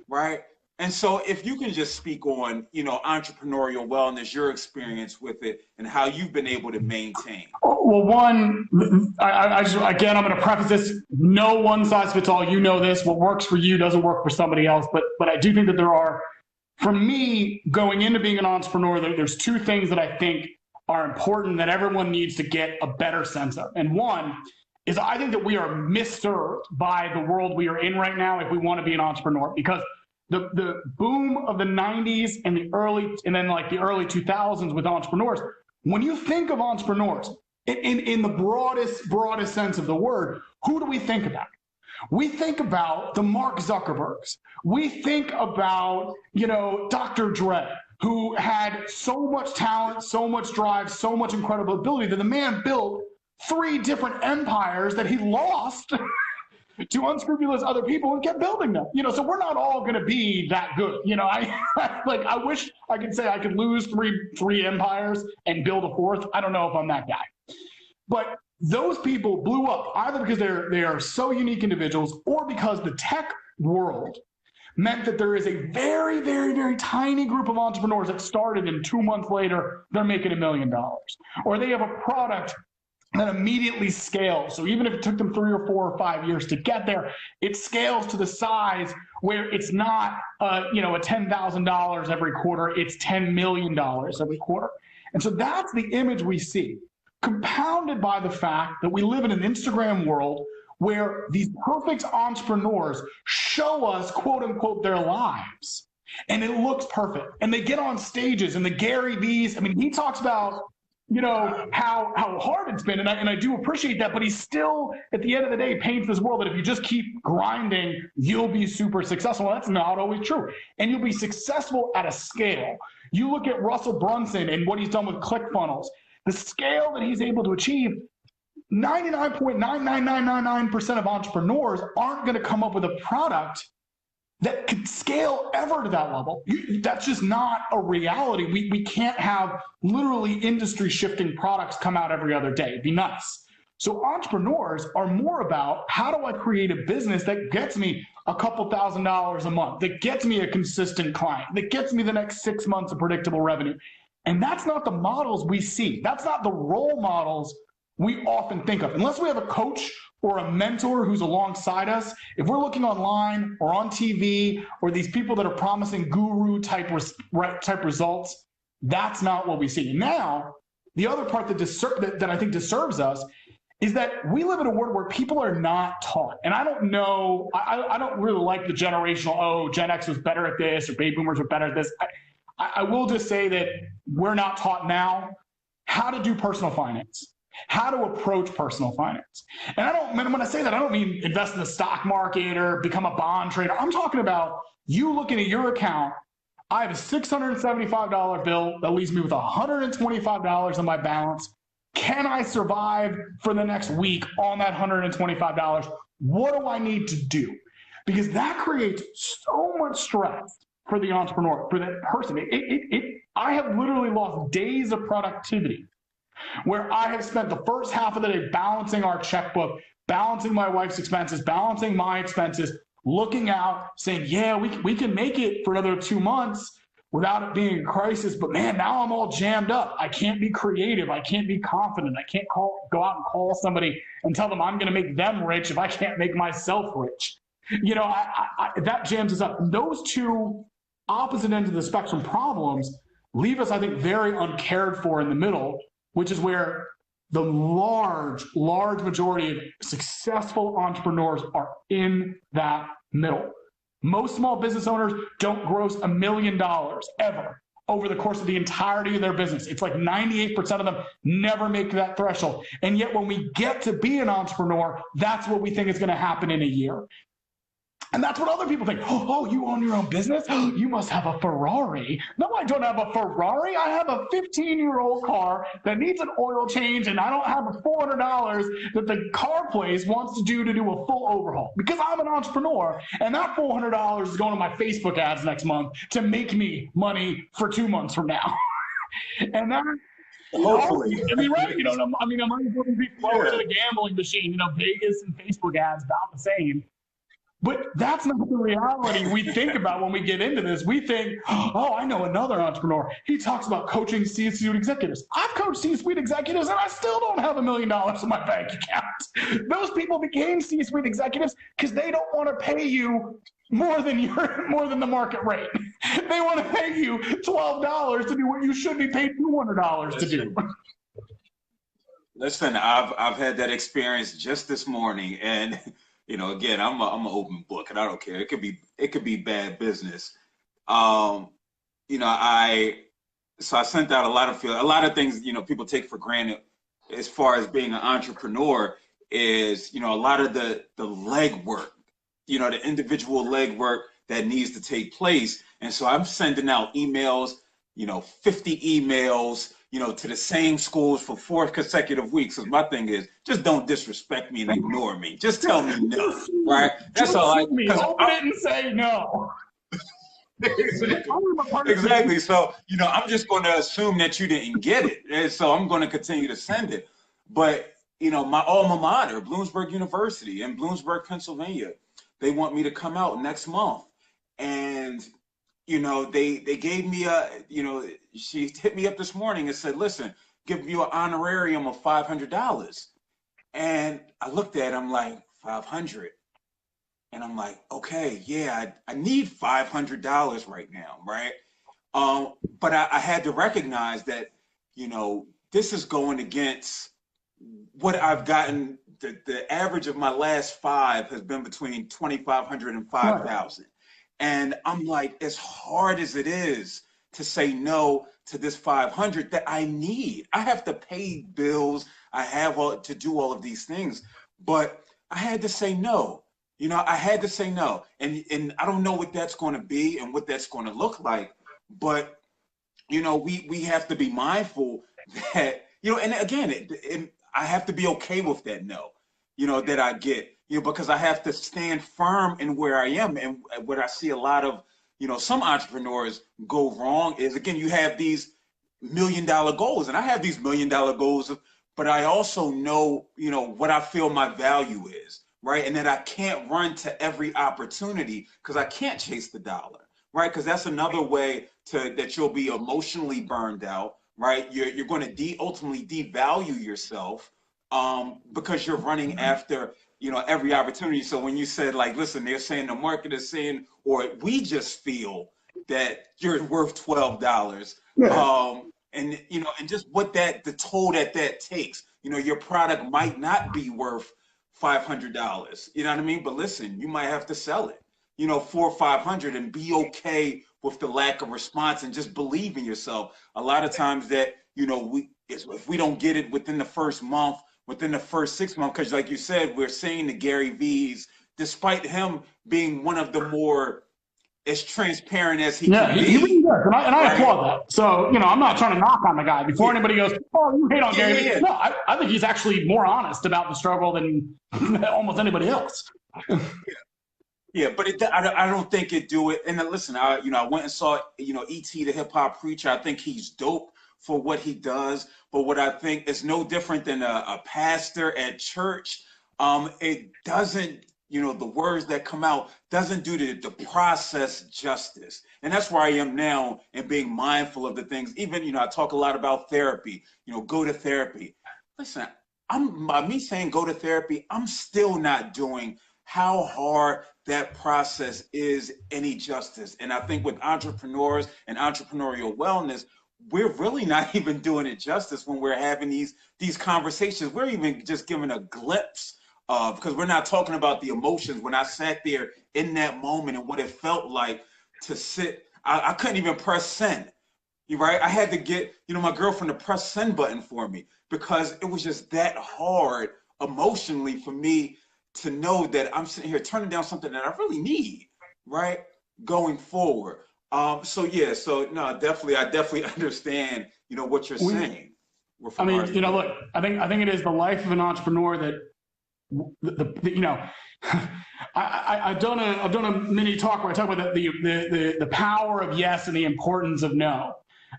right? And so if you can just speak on, entrepreneurial wellness, your experience with it, and how you've been able to maintain. Well, one, again, I'm going to preface this, no one size fits all. You know this, what works for you doesn't work for somebody else, but I do think that there are, for me, going into being an entrepreneur, there's two things that I think are important that everyone needs to get a better sense of. And one is, I think that we are misserved by the world we are in right now if we want to be an entrepreneur, because the boom of the 90s and the early 2000s with entrepreneurs when you think of entrepreneurs, in the broadest sense of the word, who do we think about? We think about the Mark Zuckerbergs. We think about, Dr. Dre, who had so much talent, so much drive, so much incredible ability that the man built 3 different empires that he lost to unscrupulous other people and kept building them. So we're not all going to be that good. I wish I could say I could lose three empires and build a 4th. I don't know if I'm that guy. But those people blew up either because they are so unique individuals or because the tech world meant that there is a very, very, very tiny group of entrepreneurs that started and 2 months later, they're making $1 million. Or they have a product that immediately scales. So even if it took them 3 or 4 or 5 years to get there, it scales to the size where it's not, a $10,000 every quarter, it's $10 million every quarter. And so that's the image we see, compounded by the fact that we live in an Instagram world where these perfect entrepreneurs show us, quote unquote, their lives. And it looks perfect. And they get on stages and the Gary V's, he talks about, how hard it's been. And I do appreciate that, but he still, at the end of the day, paints this world that if you just keep grinding, you'll be super successful. That's not always true. And you'll be successful at a scale. You look at Russell Brunson and what he's done with ClickFunnels, the scale that he's able to achieve, 99.99999% of entrepreneurs aren't going to come up with a product that could scale ever to that level. That's just not a reality. We can't have literally industry shifting products come out every other day. It'd be nice. So entrepreneurs are more about, how do I create a business that gets me a couple $1,000s a month, that gets me a consistent client, that gets me the next 6 months of predictable revenue. And that's not the models we see. That's not the role models we often think of. Unless we have a coach or a mentor who's alongside us, if we're looking online or on TV or these people that are promising guru type results, that's not what we see. Now, the other part that I think deserves us is that we live in a world where people are not taught. And I don't know, I don't really like the generational, Gen X was better at this or baby boomers were better at this. I will just say that we're not taught now how to do personal finance, how to approach personal finance. And when I say that, I don't mean invest in the stock market or become a bond trader. I'm talking about you looking at your account. I have a $675 bill that leaves me with $125 on my balance. Can I survive for the next week on that $125? What do I need to do? Because that creates so much stress for the entrepreneur, for that person. I have literally lost days of productivity where I have spent the first half of the day balancing our checkbook, balancing my wife's expenses, balancing my expenses, looking out, saying, yeah, we can make it for another 2 months without it being a crisis. But man, now I'm all jammed up. I can't be creative. I can't be confident. I can't go out and call somebody and tell them I'm going to make them rich if I can't make myself rich. That jams us up. And those two opposite ends of the spectrum problems leave us, I think, very uncared for in the middle, which is where the large majority of successful entrepreneurs are in that middle. Most small business owners don't gross $1 million ever over the course of the entirety of their business. It's like 98% of them never make that threshold. And yet when we get to be an entrepreneur, that's what we think is going to happen in a year. And that's what other people think. Oh, you own your own business? Oh, you must have a Ferrari. No, I don't have a Ferrari. I have a 15-year-old car that needs an oil change, and I don't have a $400 that the car place wants to do a full overhaul. Because I'm an entrepreneur, and that $400 is going to my Facebook ads next month to make me money for 2 months from now. And that... Hopefully. Right. I might as well be flowing to the gambling machine. Vegas and Facebook ads about the same. But that's not the reality we think about when we get into this. We think, oh, I know another entrepreneur. He talks about coaching C-suite executives. I've coached C-suite executives, and I still don't have $1 million in my bank account. Those people became C-suite executives because they don't want to pay you more than the market rate. They want to pay you $12 to do what you should be paid $200 to do. Listen, I've had that experience just this morning, and again, I'm an open book, and I don't care. It could be bad business. I so I sent out a lot of things, people take for granted as far as being an entrepreneur is, a lot of the legwork, the individual legwork that needs to take place. And so I'm sending out emails, 50 emails, to the same schools for 4 consecutive weeks. Because my thing is, just don't disrespect me and ignore me. Just tell me no, right? That's all. Open it and say no. Exactly. So, I'm just going to assume that you didn't get it. And so I'm going to continue to send it. But, my alma mater, Bloomsburg University in Bloomsburg, Pennsylvania, they want me to come out next month. And, they gave me she hit me up this morning and said, listen, give you an honorarium of $500. And I looked at him like, 500. And I'm like, okay, yeah, I need $500 right now, right? But I had to recognize that, this is going against what I've gotten. The average of my last 5 has been between 2,500 and 5,000. And I'm like, as hard as it is to say no to this 500 that I need, I have to pay bills. I have to do all of these things, but I had to say no. I had to say no. And I don't know what that's going to be and what that's going to look like. But, we have to be mindful that, and again, I have to be okay with that no, that I get, because I have to stand firm in where I am. And what I see a lot of, some entrepreneurs go wrong is, again, you have these $1 million goals, and I have these $1 million goals, but I also know, what I feel my value is. Right. And that I can't run to every opportunity because I can't chase the dollar. Right. Because that's another way that you'll be emotionally burned out. Right. You're going to ultimately devalue yourself because you're running after, every opportunity. So when you said, like, listen, they're saying the market is saying, or we just feel that you're worth $12. Yeah. And just what the toll that takes, your product might not be worth $500, you know what I mean? But listen, you might have to sell it, for $500 and be okay with the lack of response and just believe in yourself. A lot of times that, if we don't get it within the first month, within the first 6 months, because like you said, we're seeing the Gary V's, despite him being one of the more as transparent as he can be. He really does. And I applaud that. So, I'm not trying to knock on the guy. Before anybody goes, oh, you hate on Gary. Yeah. No, I think he's actually more honest about the struggle than almost anybody else. Yeah, but I don't think it do it. And then, listen, I went and saw, E.T. the Hip Hop Preacher. I think he's dope for what he does. But what I think is no different than a pastor at church. It doesn't, the words that come out doesn't do the process justice. And that's where I am now and being mindful of the things. Even, I talk a lot about therapy, go to therapy. Listen, by me saying go to therapy, I'm still not doing how hard that process is any justice. And I think with entrepreneurs and entrepreneurial wellness, we're really not even doing it justice when we're having these conversations. We're even just giving a glimpse of, because we're not talking about the emotions. When I sat there in that moment and what it felt like to sit, I couldn't even press send. Right? I had to get, my girlfriend to press send button for me because it was just that hard emotionally for me to know that I'm sitting here turning down something that I really need, right? Going forward. So no, I definitely understand, what you're saying. I mean, look, I think it is the life of an entrepreneur that, I've done a mini talk where I talk about the power of yes and the importance of no.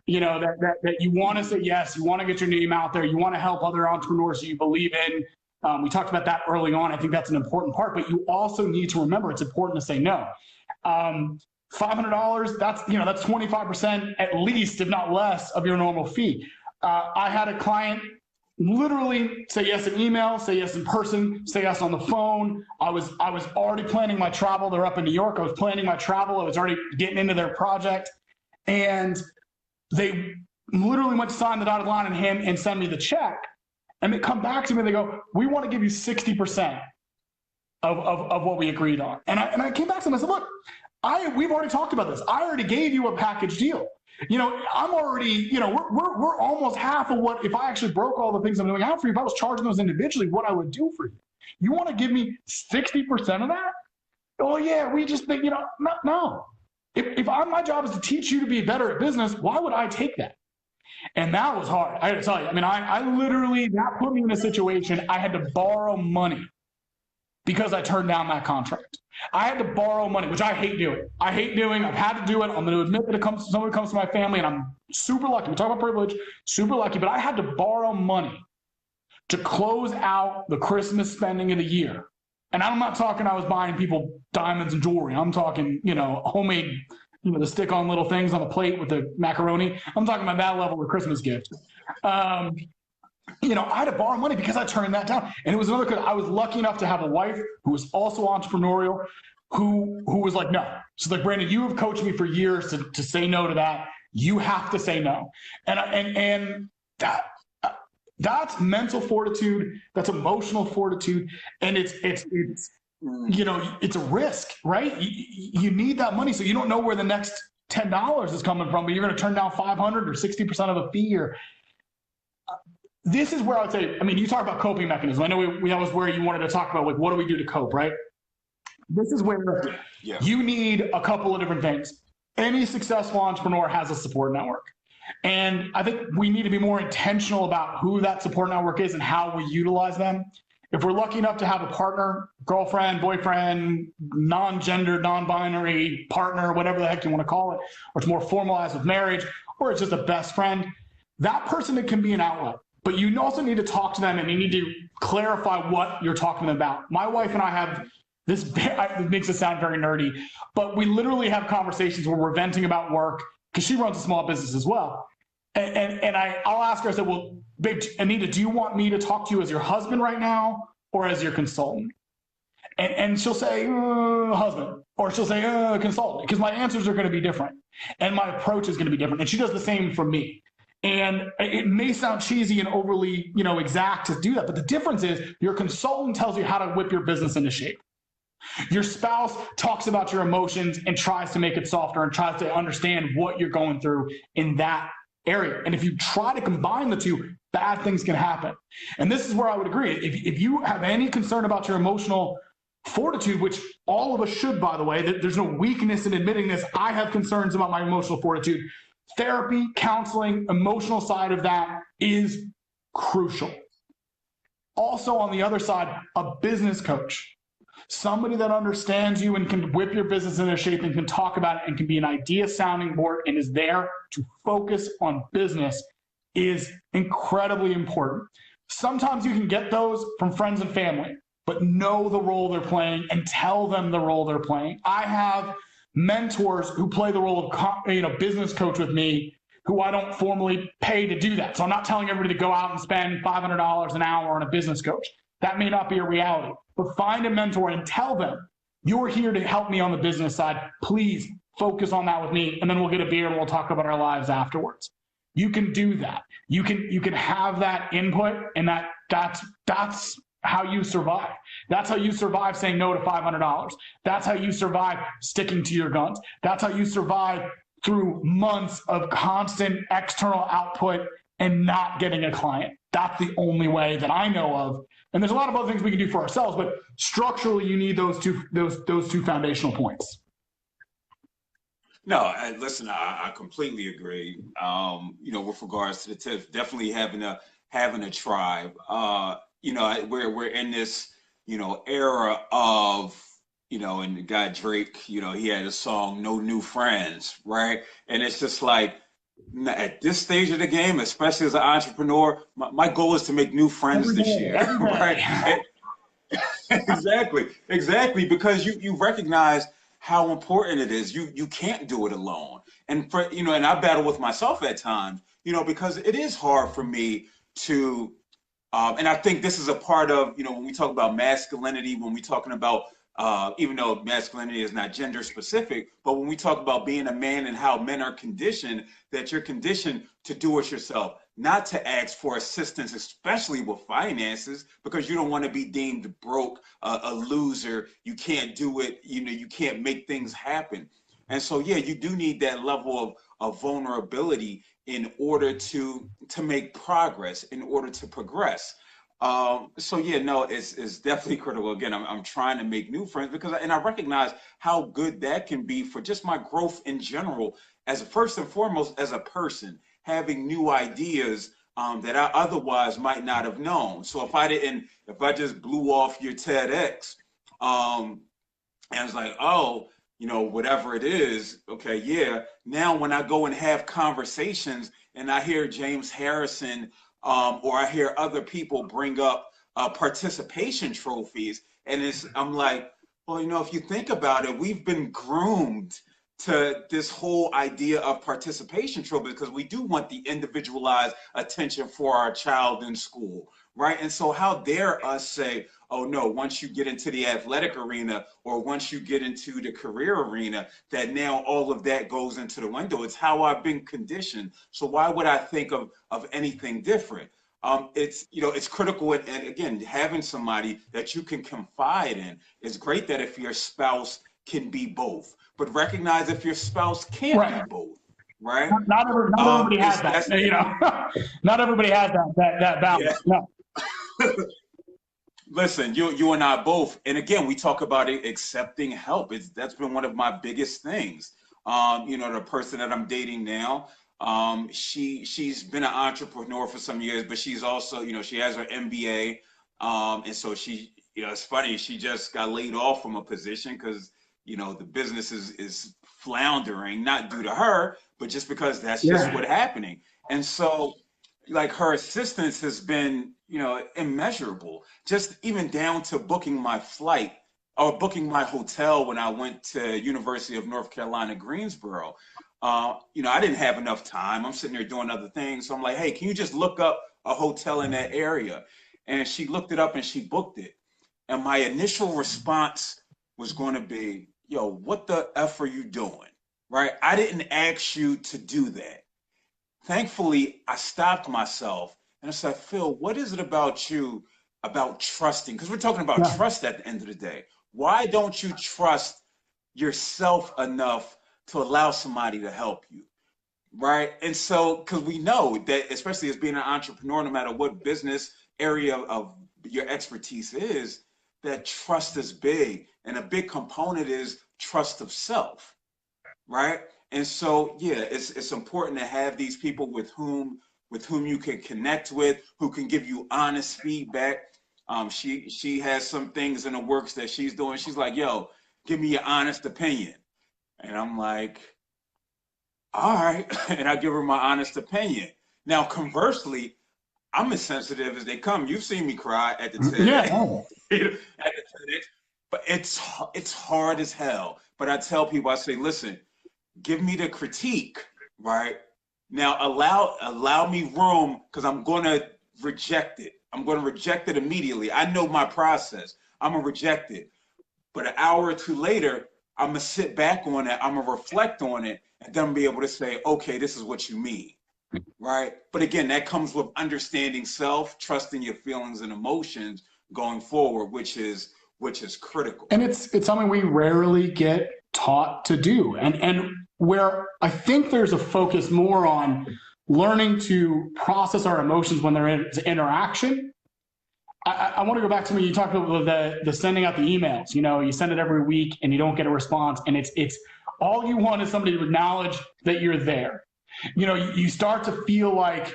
That you want to say yes, you want to get your name out there, you want to help other entrepreneurs that you believe in. We talked about that early on. I think that's an important part, but you also need to remember it's important to say no. $500, that's 25% at least, if not less, of your normal fee. I had a client literally say yes in email, say yes in person, say yes on the phone. I was already planning my travel. They're up in New York. I was planning my travel. I was already getting into their project. And they literally went to sign the dotted line and send me the check. And they come back to me and they go, we want to give you 60% of what we agreed on. And I came back to them and I said, look, we've already talked about this. I already gave you a package deal. You know, I'm already, you know, we're almost half of what, if I actually broke all the things I'm doing out for you, if I was charging those individually, what I would do for you. You want to give me 60% of that? Oh yeah, we just think, you know, no. If my job is to teach you to be better at business, why would I take that? And that was hard. I got to tell you, I mean, I literally, that put me in a situation, I had to borrow money because I turned down that contract. I had to borrow money, which I hate doing. I've had to do it. I'm going to admit that somebody comes to my family, and I'm super lucky. We talk about privilege, super lucky, but I had to borrow money to close out the Christmas spending of the year. And I'm not talking I was buying people diamonds and jewelry. I'm talking, you know, homemade, you know, the stick on little things on a plate with the macaroni. I'm talking about that level of Christmas gift. You know, I had to borrow money because I turned that down. And it was another, I was lucky enough to have a wife who was also entrepreneurial, who was like, no. She's like, Brandon, you have coached me for years to say no to that. You have to say no. And that's mental fortitude. That's emotional fortitude. And it's you know, it's a risk, right? You need that money. So you don't know where the next $10 is coming from, but you're going to turn down 500 or 60% of a fee. Or this is where I would say, I mean, you talk about coping mechanisms. I know that was where you wanted to talk about, like, what do we do to cope, right? This is where you need a couple of different things. Any successful entrepreneur has a support network. And I think we need to be more intentional about who that support network is and how we utilize them. If we're lucky enough to have a partner, girlfriend, boyfriend, non-gendered, non-binary partner, whatever the heck you want to call it, or it's more formalized with marriage, or it's just a best friend, that person can be an outlet. But you also need to talk to them, and you need to clarify what you're talking about. My wife and I have this, it makes it sound very nerdy, but we literally have conversations where we're venting about work, because she runs a small business as well. And I'll ask her, I said, well, babe, Anita, do you want me to talk to you as your husband right now or as your consultant? And she'll say, husband, or she'll say, consultant, because my answers are going to be different and my approach is going to be different. And she does the same for me. And it may sound cheesy and overly, you know, exact to do that, but the difference is your consultant tells you how to whip your business into shape. Your spouse talks about your emotions and tries to make it softer and tries to understand what you're going through in that area. And if you try to combine the two, bad things can happen. And this is where I would agree. If you have any concern about your emotional fortitude, which all of us should, by the way, there's no weakness in admitting this. I have concerns about my emotional fortitude. Therapy, counseling, emotional side of that is crucial. Also, on the other side, a business coach. Somebody that understands you and can whip your business into shape and can talk about it and can be an idea sounding board and is there to focus on business is incredibly important. Sometimes you can get those from friends and family, but know the role they're playing and tell them the role they're playing. I have mentors who play the role of business coach with me who I don't formally pay to do that. So I'm not telling everybody to go out and spend $500 an hour on a business coach. That may not be a reality, but find a mentor and tell them, you're here to help me on the business side. Please focus on that with me. And then we'll get a beer and we'll talk about our lives afterwards. You can do that. You can have that input, and that's how you survive. That's how you survive saying no to $500. That's how you survive sticking to your guns. That's how you survive through months of constant external output and not getting a client. That's the only way that I know of. And there's a lot of other things we can do for ourselves, but structurally, you need those two foundational points. No, listen, I completely agree. You know, with regards to the tips, definitely having a tribe. You know, we're in this, you know, era of, you know, and the guy Drake, you know, he had a song, No New Friends, right? And it's just like, at this stage of the game, especially as an entrepreneur, my goal is to make new friends this year, right? Exactly, because you recognize how important it is. You can't do it alone. And for, you know, and I battle with myself at times, you know, because it is hard for me to, and I think this is a part of, you know, when we talk about masculinity, when we're talking about, even though masculinity is not gender specific, but when we talk about being a man and how men are conditioned, that you're conditioned to do it yourself, not to ask for assistance, especially with finances, because you don't want to be deemed broke, a loser. You can't do it. You can't make things happen. And so, yeah, you do need that level of vulnerability in order to make progress, in order to progress. So yeah, no, it's definitely critical. Again, I'm trying to make new friends because, and I recognize how good that can be for just my growth in general, as first and foremost as a person, having new ideas that I otherwise might not have known. So if I just blew off your TEDx, and I was like, oh, whatever it is, okay, yeah. Now when I go and have conversations and I hear James Harrison, or I hear other people bring up participation trophies, and I'm like, well, if you think about it, we've been groomed to this whole idea of participation trophies because we do want the individualized attention for our child in school, right? And so how dare us say, oh no, once you get into the athletic arena or once you get into the career arena, that now all of that goes into the window. It's how I've been conditioned. So why would I think of anything different? It's critical. And again, having somebody that you can confide in is great, that if your spouse can be both, but recognize if your spouse can't be both. Right. Not everybody has that. Not everybody has that balance. Yeah. No. Listen, you and I both, and again, we talk about it, accepting help. That's been one of my biggest things. The person that I'm dating now, she's been an entrepreneur for some years, but she's also, she has her MBA, and so she, it's funny, she just got laid off from a position because the business is floundering, not due to her, but just because that's just what's happening. And so, like, her assistance has been, immeasurable, just even down to booking my flight or booking my hotel when I went to University of North Carolina, Greensboro. I didn't have enough time. I'm sitting there doing other things. So I'm like, hey, can you just look up a hotel in that area? And she looked it up and she booked it. And my initial response was going to be, yo, what the F are you doing? Right? I didn't ask you to do that. Thankfully, I stopped myself and I said, Phil, what is it about you about trusting? Because we're talking about trust at the end of the day. Why don't you trust yourself enough to allow somebody to help you? Right? And so, because we know that, especially as being an entrepreneur, no matter what business area of your expertise is, that trust is big. And a big component is trust of self. Right? And so, yeah, it's important to have these people with whom you can connect with, who can give you honest feedback. She has some things in the works that she's doing. She's like, yo, give me your honest opinion. And I'm like, all right. And I give her my honest opinion. Now, conversely, I'm as sensitive as they come. You've seen me cry at the TEDx. At the TEDx. But it's hard as hell. But I tell people, I say, listen, give me the critique, right? Now allow me room, because I'm going to reject it. I'm going to reject it immediately. I know my process. I'm going to reject it. But an hour or two later, I'm going to sit back on it. I'm going to reflect on it, and then be able to say, okay, this is what you mean, right? But again, that comes with understanding self, trusting your feelings and emotions going forward, which is critical. And it's something we rarely get taught to do. And where I think there's a focus more on learning to process our emotions when they're in interaction. I want to go back to when you talked about the sending out the emails. You send it every week and you don't get a response, and it's all you want is somebody to acknowledge that you're there. You start to feel like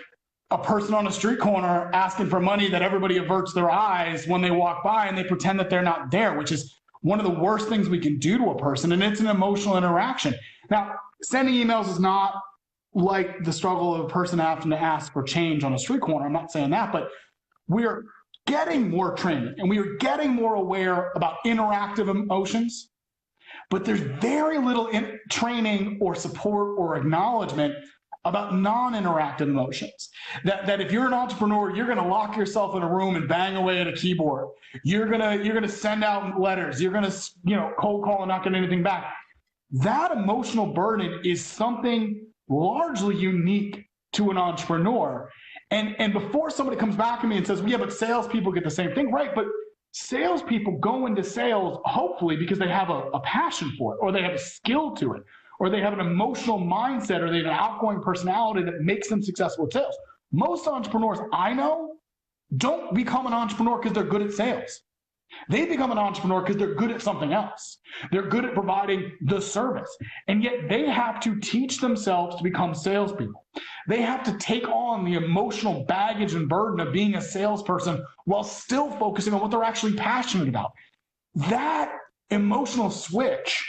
a person on a street corner asking for money that everybody averts their eyes when they walk by, and they pretend that they're not there, which is one of the worst things we can do to a person, and it's an emotional interaction. Now, sending emails is not like the struggle of a person having to ask for change on a street corner. I'm not saying that, but we're getting more training and we are getting more aware about interactive emotions, but there's very little training or support or acknowledgement about non-interactive emotions. That if you're an entrepreneur, you're going to lock yourself in a room and bang away at a keyboard. You're going to send out letters. You're going to cold call and not get anything back. That emotional burden is something largely unique to an entrepreneur. And before somebody comes back to me and says, well, yeah, but salespeople get the same thing, right? But salespeople go into sales hopefully because they have a passion for it, or they have a skill to it, or they have an emotional mindset, or they have an outgoing personality that makes them successful at sales. Most entrepreneurs I know don't become an entrepreneur because they're good at sales. They become an entrepreneur because they're good at something else. They're good at providing the service. And yet they have to teach themselves to become salespeople. They have to take on the emotional baggage and burden of being a salesperson while still focusing on what they're actually passionate about. That emotional switch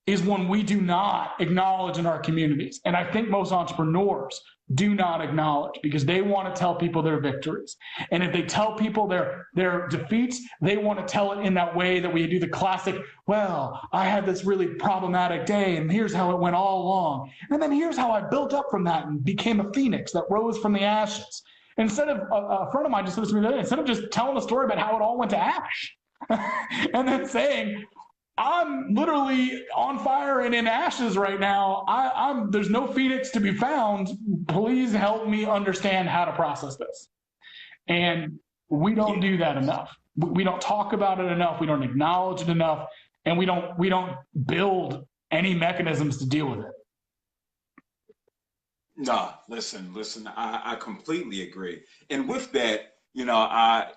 is one we do not acknowledge in our communities. And I think most entrepreneurs do not acknowledge, because they want to tell people their victories. And if they tell people their defeats, they want to tell it in that way that we do the classic, well, I had this really problematic day and here's how it went all along. And then here's how I built up from that and became a phoenix that rose from the ashes. Instead of, a friend of mine just listened to me today, instead of just telling the story about how it all went to ash and then saying, I'm literally on fire and in ashes right now. There's no phoenix to be found. Please help me understand how to process this. And we don't do that enough. We don't talk about it enough. We don't acknowledge it enough. And we don't build any mechanisms to deal with it. No, listen, I completely agree. And with that, you know,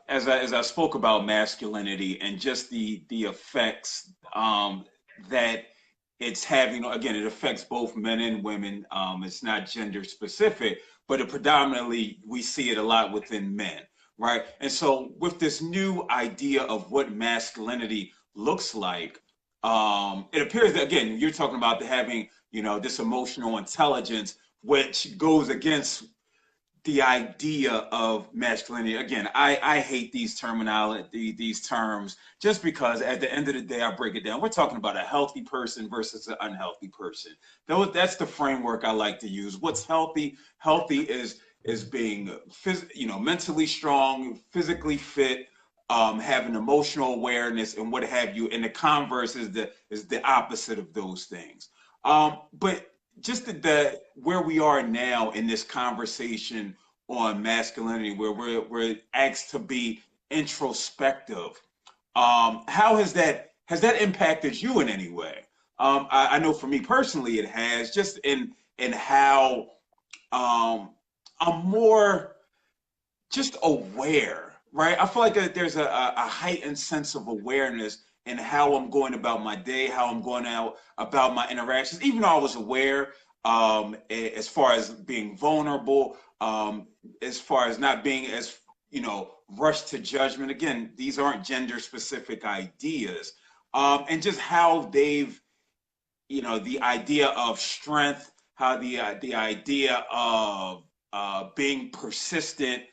as I spoke about masculinity and just the effects that it's having, again, it affects both men and women. It's not gender specific, but it predominantly, we see it a lot within men, right? And so with this new idea of what masculinity looks like, it appears that, again, you're talking about having, you know, this emotional intelligence, which goes against the idea of masculinity. Again, I hate these terms, just because at the end of the day, I break it down. We're talking about a healthy person versus an unhealthy person. That's the framework I like to use. What's healthy? Healthy is being, mentally strong, physically fit, having emotional awareness and what have you. And the converse is the opposite of those things. But just where we are now in this conversation on masculinity, where we're asked to be introspective, how has that impacted you in any way? I know for me personally, it has, just in how I'm more just aware, right? I feel like there's a heightened sense of awareness in how I'm going about my day, how I'm going out about my interactions, even though I was aware, as far as being vulnerable, as far as not being as, rushed to judgment. Again, these aren't gender specific ideas. And just how they've, the idea of strength, how the idea of being persistent,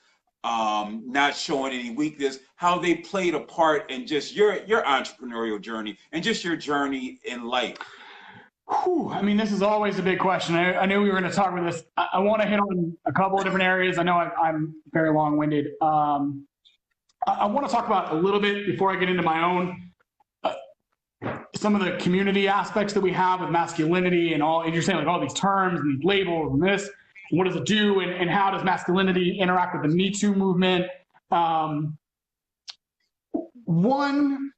not showing any weakness, how they played a part in just your entrepreneurial journey and just your journey in life. Whew, I mean, this is always a big question. I knew we were going to talk about this. I want to hit on a couple of different areas. I know I'm very long-winded. I want to talk about a little bit, before I get into my own, some of the community aspects that we have with masculinity and all. And you're saying like all these terms and these labels and this. What does it do, and how does masculinity interact with the Me Too movement? One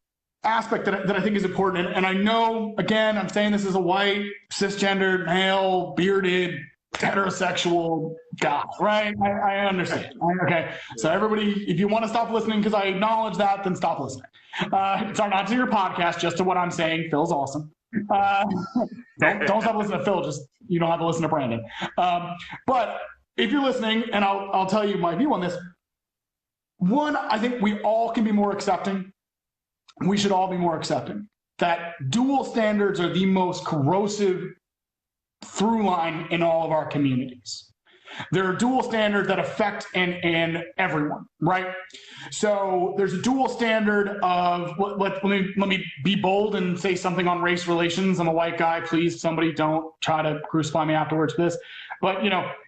aspect that I think is important, and I know, again, I'm saying this as a white, cisgendered, male, bearded, heterosexual guy, right? I understand. Okay, so everybody, if you want to stop listening because I acknowledge that, then stop listening. Sorry, not to your podcast, just to what I'm saying. Phil's awesome. Don't stop listening to Phil. Just, you don't have to listen to Brandon. But if you're listening, and I'll tell you my view on this. One, I think we all can be more accepting. We should all be more accepting. That dual standards are the most corrosive through line in all of our communities. There are dual standards that affect and everyone, right? So there's a dual standard of, let me be bold and say something on race relations. I'm a white guy. Please, somebody don't try to crucify me afterwards for this. But,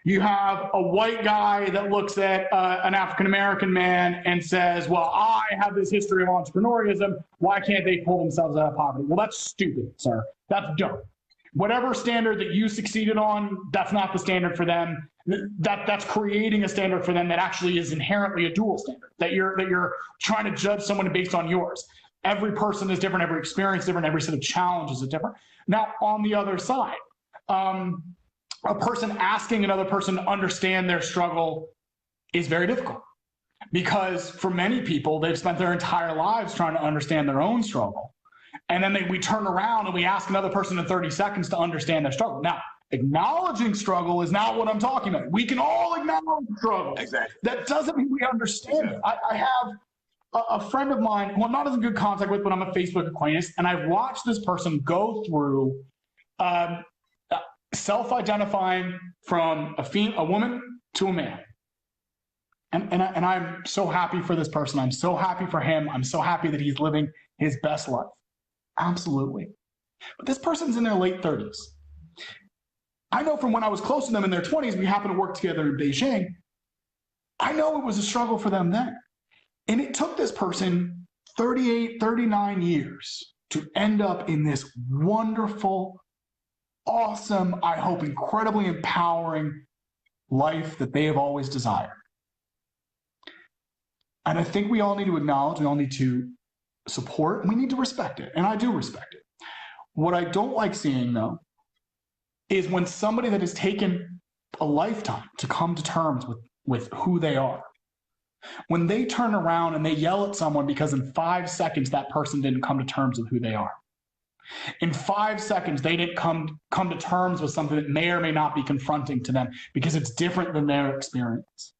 you have a white guy that looks at an African-American man and says, well, I have this history of entrepreneurism. Why can't they pull themselves out of poverty? Well, that's stupid, sir. That's dumb. Whatever standard that you succeeded on, that's not the standard for them. That's creating a standard for them that actually is inherently a dual standard, that you're trying to judge someone based on yours. Every person is different, every experience is different, every set of challenges is different. Now, on the other side, a person asking another person to understand their struggle is very difficult, because for many people, they've spent their entire lives trying to understand their own struggle. And then we turn around and we ask another person in 30 seconds to understand their struggle. Now, acknowledging struggle is not what I'm talking about. We can all acknowledge struggle. Exactly. That doesn't mean we understand it. I have a friend of mine who I'm not as in good contact with, but I'm a Facebook acquaintance, and I've watched this person go through self-identifying from a woman to a man. And I'm so happy for this person. I'm so happy for him. I'm so happy that he's living his best life. Absolutely. But this person's in their late 30s. I know from when I was close to them in their 20s, we happened to work together in Beijing. I know it was a struggle for them then. And it took this person 38, 39 years to end up in this wonderful, awesome, I hope incredibly empowering life that they have always desired. And I think we all need to acknowledge, we all need to support, and we need to respect it. And I do respect it. What I don't like seeing, though, is when somebody that has taken a lifetime to come to terms with who they are, when they turn around and they yell at someone because in 5 seconds that person didn't come to terms with who they are. In 5 seconds, they didn't come to terms with something that may or may not be confronting to them because it's different than their experience.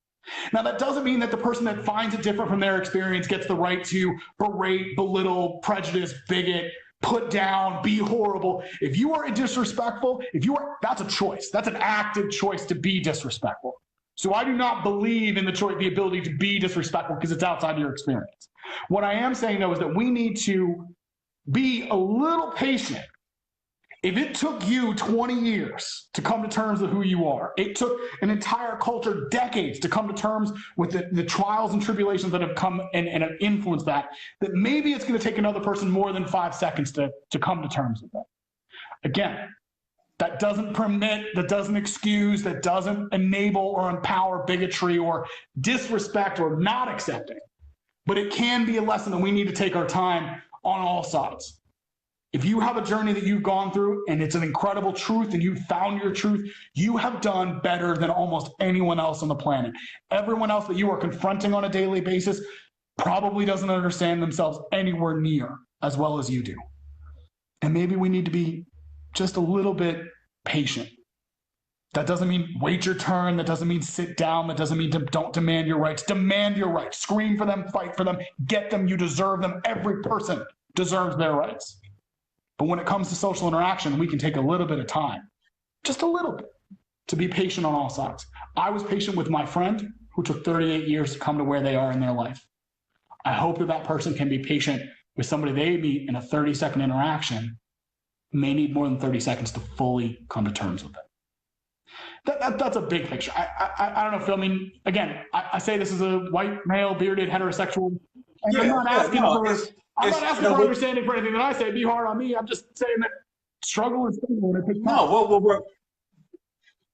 Now, that doesn't mean that the person that finds it different from their experience gets the right to berate, belittle, prejudice, bigot, put down, be horrible. If you are disrespectful, that's a choice. That's an active choice to be disrespectful. So I do not believe in the ability to be disrespectful because it's outside your experience. What I am saying, though, is that we need to be a little patient. If it took you 20 years to come to terms with who you are, it took an entire culture decades to come to terms with the trials and tribulations that have come and have influenced that maybe it's going to take another person more than 5 seconds to come to terms with that. Again, that doesn't permit, that doesn't excuse, that doesn't enable or empower bigotry or disrespect or not accepting. But it can be a lesson that we need to take our time on all sides. If you have a journey that you've gone through and it's an incredible truth and you found your truth, you have done better than almost anyone else on the planet. Everyone else that you are confronting on a daily basis probably doesn't understand themselves anywhere near as well as you do. And maybe we need to be just a little bit patient. That doesn't mean wait your turn. That doesn't mean sit down. That doesn't mean don't demand your rights. Demand your rights. Scream for them, fight for them, get them. You deserve them. Every person deserves their rights. But when it comes to social interaction, we can take a little bit of time, just a little bit, to be patient on all sides. I was patient with my friend who took 38 years to come to where they are in their life. I hope that person can be patient with somebody they meet in a 30-second interaction, may need more than 30 seconds to fully come to terms with it. That's a big picture. I don't know, Phil. I mean, again, I say this as a white, male, bearded, heterosexual. And I'm not asking for understanding for anything that I say. Be hard on me. I'm just saying that struggle is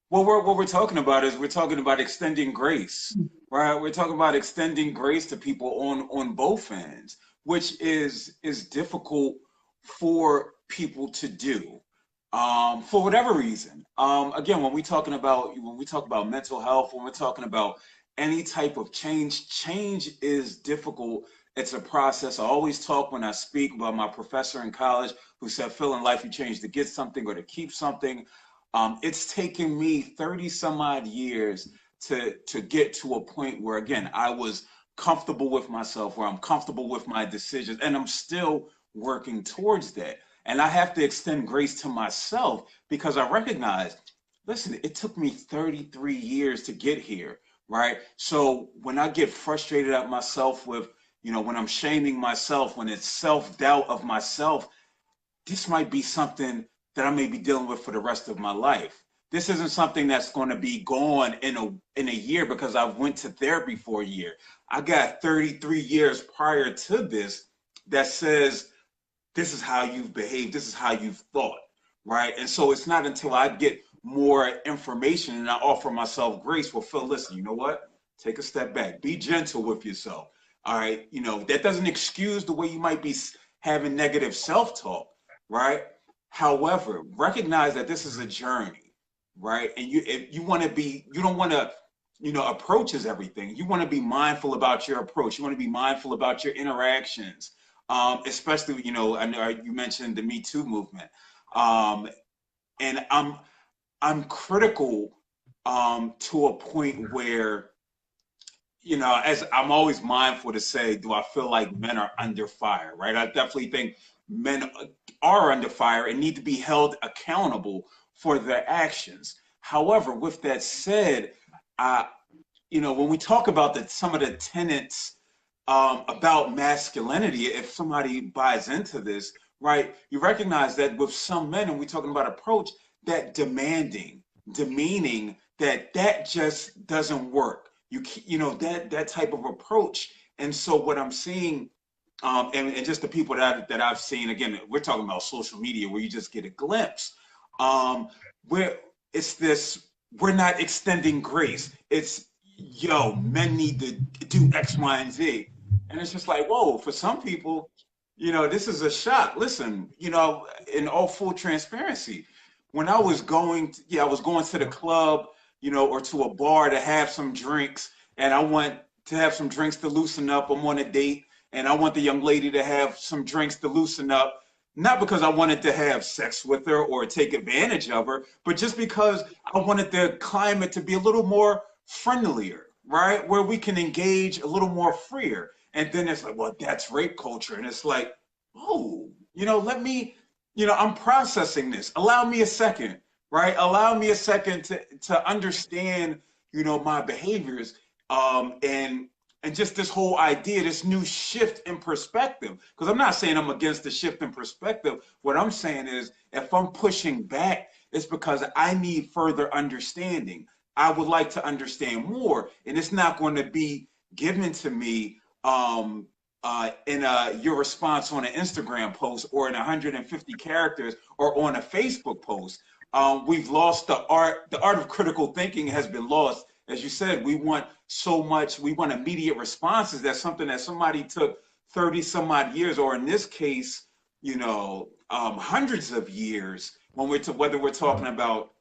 what we're talking about is we're talking about extending grace, right? We're talking about extending grace to people on both ends, which is difficult for people to do for whatever reason. Again, when we talk about mental health, when we're talking about any type of change is difficult. It's a process. I always talk when I speak about my professor in college who said, Phil, in life you change to get something or to keep something. It's taken me 30 some odd years to get to a point where, again, I was comfortable with myself, where I'm comfortable with my decisions, and I'm still working towards that. And I have to extend grace to myself because I recognize, listen, it took me 33 years to get here, right? So when I get frustrated at myself with, when I'm shaming myself, when it's self-doubt of myself, this might be something that I may be dealing with for the rest of my life. This isn't something that's going to be gone in a year because I went to therapy for a year. I got 33 years prior to this that says, this is how you've behaved, this is how you've thought, right? And so it's not until I get more information and I offer myself grace. Well, Phil, listen, you know what? Take a step back. Be gentle with yourself. All right. You know, that doesn't excuse the way you might be having negative self-talk, right? However, recognize that this is a journey, right? And if you want to be, you don't want to, you know, approach is everything. You want to be mindful about your approach. You want to be mindful about your interactions, especially, you know, I know you mentioned the Me Too movement. And I'm critical to a point where, you know, as I'm always mindful to say, do I feel like men are under fire, right? I definitely think men are under fire and need to be held accountable for their actions. However, with that said, you know, when we talk about some of the tenets about masculinity, if somebody buys into this, right, you recognize that with some men, and we're talking about approach, that demanding, demeaning, that just doesn't work. You know, that type of approach. And so what I'm seeing, and just the people that I've seen, again, we're talking about social media where you just get a glimpse, where it's this, we're not extending grace. It's, yo, men need to do X, Y, and Z. And it's just like, whoa, for some people, you know, this is a shock. Listen, you know, in all full transparency, when I was going to the club, you know, or to a bar to have some drinks, and I want to have some drinks to loosen up. I'm on a date, and I want the young lady to have some drinks to loosen up, not because I wanted to have sex with her or take advantage of her, but just because I wanted the climate to be a little more friendlier, right? Where we can engage a little more freer. And then it's like, well, that's rape culture. And it's like, oh, you know, let me, you know, I'm processing this. Allow me a second, right? Allow me a second to understand, you know, my behaviors, and just this whole idea, this new shift in perspective. Because I'm not saying I'm against the shift in perspective. What I'm saying is, if I'm pushing back, it's because I need further understanding. I would like to understand more, and it's not going to be given to me in your response on an Instagram post or in 150 characters or on a Facebook post. We've lost the art. The art of critical thinking has been lost. As you said, we want so much. We want immediate responses. That's something that somebody took 30 some odd years, or in this case, you know, hundreds of years. When whether we're talking about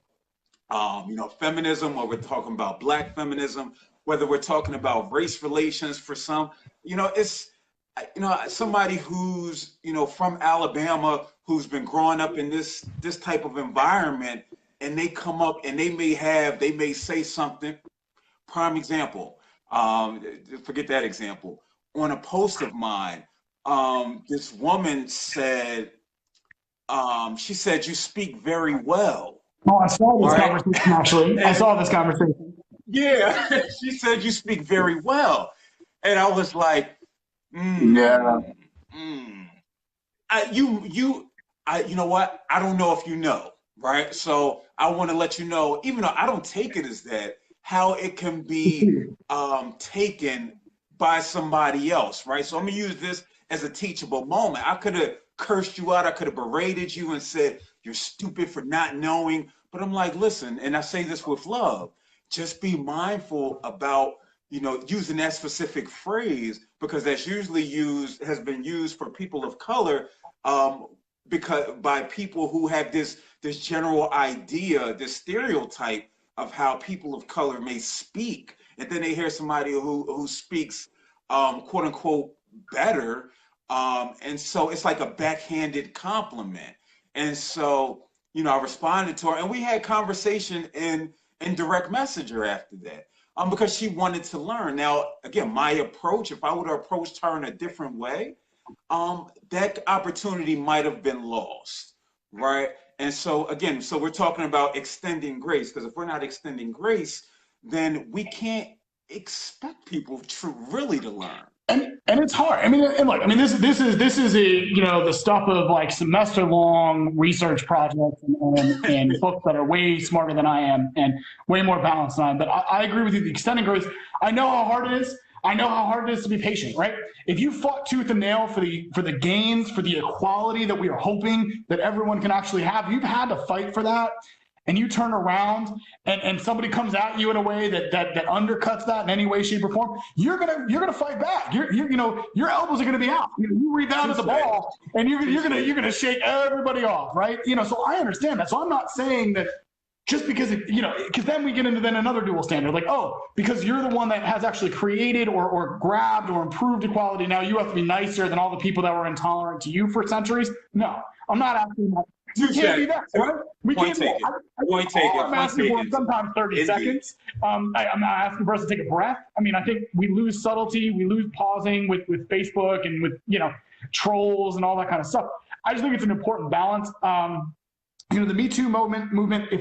you know, feminism, or we're talking about Black feminism, whether we're talking about race relations for some, you know, it's, you know, somebody who's, you know, from Alabama, who's been growing up in this type of environment, and they come up and they may say something. Prime example, forget that example. On a post of mine, this woman said, she said, "You speak very well." Oh, I saw this conversation, actually. I saw this conversation. Yeah, she said, "You speak very well." And I was like, yeah. You know what? I don't know if you know, right? So I want to let you know, even though I don't take it as that, how it can be taken by somebody else, right? So I'm gonna use this as a teachable moment. I could have cursed you out. I could have berated you and said, "You're stupid for not knowing." But I'm like, listen, and I say this with love, just be mindful about, you know, using that specific phrase, because that's usually has been used for people of color, because by people who have this general idea, this stereotype of how people of color may speak, and then they hear somebody who speaks quote unquote better, and so it's like a backhanded compliment. And so, you know, I responded to her, and we had conversation in direct messenger after that, because she wanted to learn. Now, again, my approach, if I would have approached her in a different way, that opportunity might have been lost, right? And so again, so we're talking about extending grace, because if we're not extending grace, then we can't expect people really to learn. And it's hard. I mean, and look, I mean, this is a, you know, the stuff of like semester long research projects and books that are way smarter than I am and way more balanced than I am. But I agree with you. The extending grace, I know how hard it is. I know how hard it is to be patient, right? If you fought tooth and nail for the gains, for the equality that we are hoping that everyone can actually have, you've had to fight for that. and you turn around and somebody comes at you in a way that undercuts that in any way, shape, or form, you're gonna fight back. You know, your elbows are gonna be out. You rebound at the ball, and you're gonna shake everybody off, right? You know, so I understand that. So I'm not saying that just because because then we get into another dual standard, like, oh, because you're the one that has actually created or grabbed or improved equality, now you have to be nicer than all the people that were intolerant to you for centuries. No, I'm not asking that. You can't be that, right? We can't. Point taken. I'm asking for sometimes 30 seconds. I'm not asking for us to take a breath. I mean, I think we lose subtlety, we lose pausing with Facebook and with trolls and all that kind of stuff. I just think it's an important balance. The Me Too movement,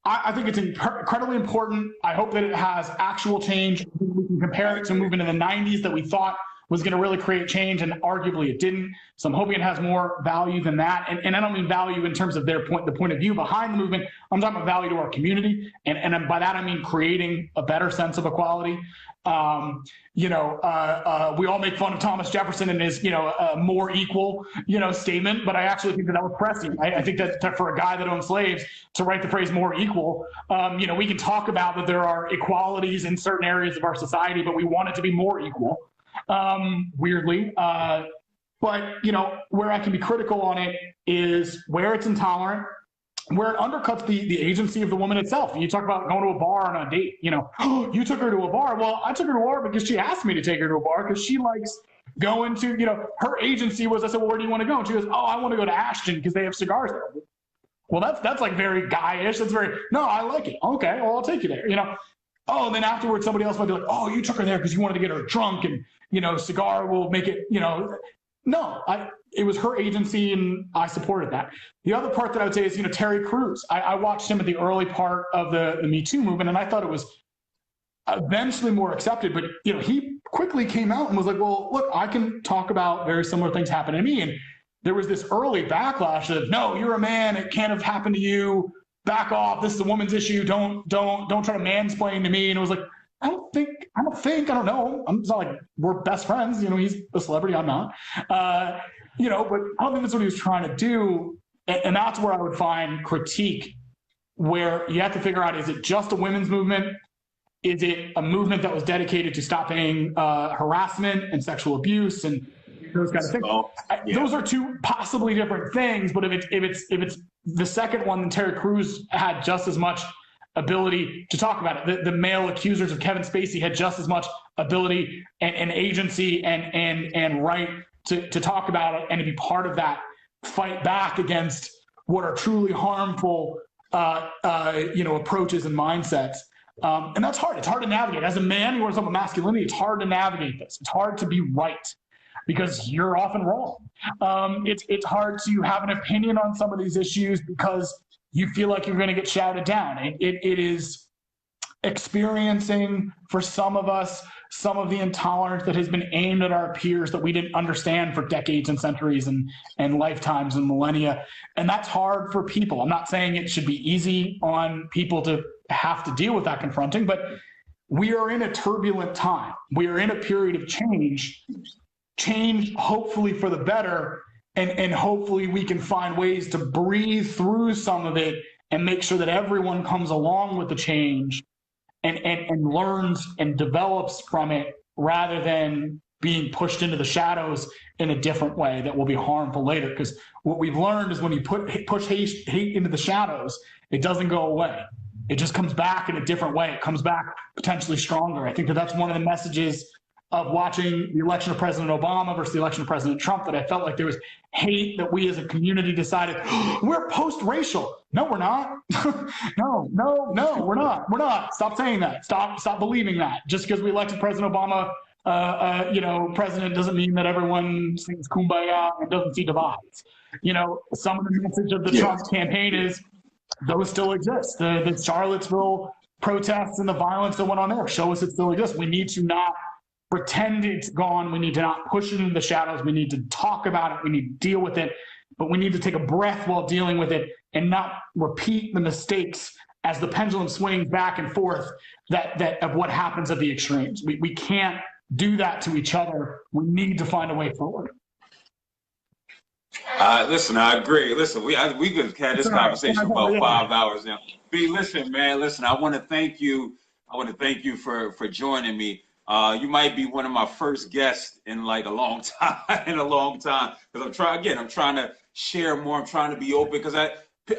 I think it's incredibly important. I hope that it has actual change. We can compare it to a movement in the 90s that we thought was going to really create change, and arguably it didn't. So I'm hoping it has more value than that. And I don't mean value in terms of the point of view behind the movement. I'm talking about value to our community. And by that, I mean creating a better sense of equality. We all make fun of Thomas Jefferson and his, more equal, statement, but I actually think that was pressing. I think that for a guy that owned slaves to write the phrase more equal, we can talk about that there are equalities in certain areas of our society, but we want it to be more equal, weirdly. But where I can be critical on it is where it's intolerant, where it undercuts the agency of the woman itself. And you talk about going to a bar on a date, you took her to a bar. Well, I took her to a bar because she asked me to take her to a bar because she likes going to, her agency was, I said, well, where do you want to go? And she goes, oh, I want to go to Ashton because they have cigars there. Well, that's like very guy-ish. That's very, no, I like it. Okay, well, I'll take you there, Oh, and then afterwards, somebody else might be like, oh, you took her there because you wanted to get her drunk and, cigar will make it, No, it was her agency and I supported that. The other part that I would say is, Terry Crews. I watched him at the early part of the Me Too movement, and I thought it was eventually more accepted, but he quickly came out and was like, well, look, I can talk about very similar things happening to me. And there was this early backlash of, no, you're a man, it can't have happened to you, back off, this is a woman's issue, don't try to mansplain to me. And it was like, I don't know. It's not like we're best friends. He's a celebrity, I'm not. But I don't think that's what he was trying to do. And that's where I would find critique, where you have to figure out, is it just a women's movement? Is it a movement that was dedicated to stopping harassment and sexual abuse and those kind of things? Those are two possibly different things. But if it's the second one, then Terry Crews had just as much ability to talk about it. The male accusers of Kevin Spacey had just as much ability and agency and right to talk about it and to be part of that fight back against what are truly harmful approaches and mindsets. And that's hard. It's hard to navigate. As a man who wants to talk about masculinity, it's hard to navigate this. It's hard to be right because you're often wrong. It's hard to have an opinion on some of these issues because you feel like you're going to get shouted down. It is experiencing, for some of us, some of the intolerance that has been aimed at our peers that we didn't understand for decades and centuries and lifetimes and millennia. And that's hard for people. I'm not saying it should be easy on people to have to deal with that confronting, but we are in a turbulent time. We are in a period of change hopefully for the better. And hopefully we can find ways to breathe through some of it and make sure that everyone comes along with the change and learns and develops from it rather than being pushed into the shadows in a different way that will be harmful later. Because what we've learned is when you push hate into the shadows, it doesn't go away. It just comes back in a different way. It comes back potentially stronger. I think that's one of the messages of watching the election of President Obama versus the election of President Trump, that I felt like there was hate that we as a community decided, we're post-racial. No, we're not. No, we're not. We're not. Stop saying that. Stop believing that. Just because we elected President Obama, president doesn't mean that everyone sings Kumbaya and doesn't see divides. Some of the message of the Trump campaign is those still exist. The Charlottesville protests and the violence that went on there show us it still exists. We need to not pretend it's gone. We need to not push it into the shadows. We need to talk about it. We need to deal with it, but we need to take a breath while dealing with it and not repeat the mistakes as the pendulum swings back and forth that of what happens at the extremes. We can't do that to each other. We need to find a way forward. Listen, I agree. Listen, we could have this conversation for about 5 hours now. B, listen, man, listen, I want to thank you. I want to thank you for joining me. You might be one of my first guests in like a long time, because I'm trying to share more. I'm trying to be open because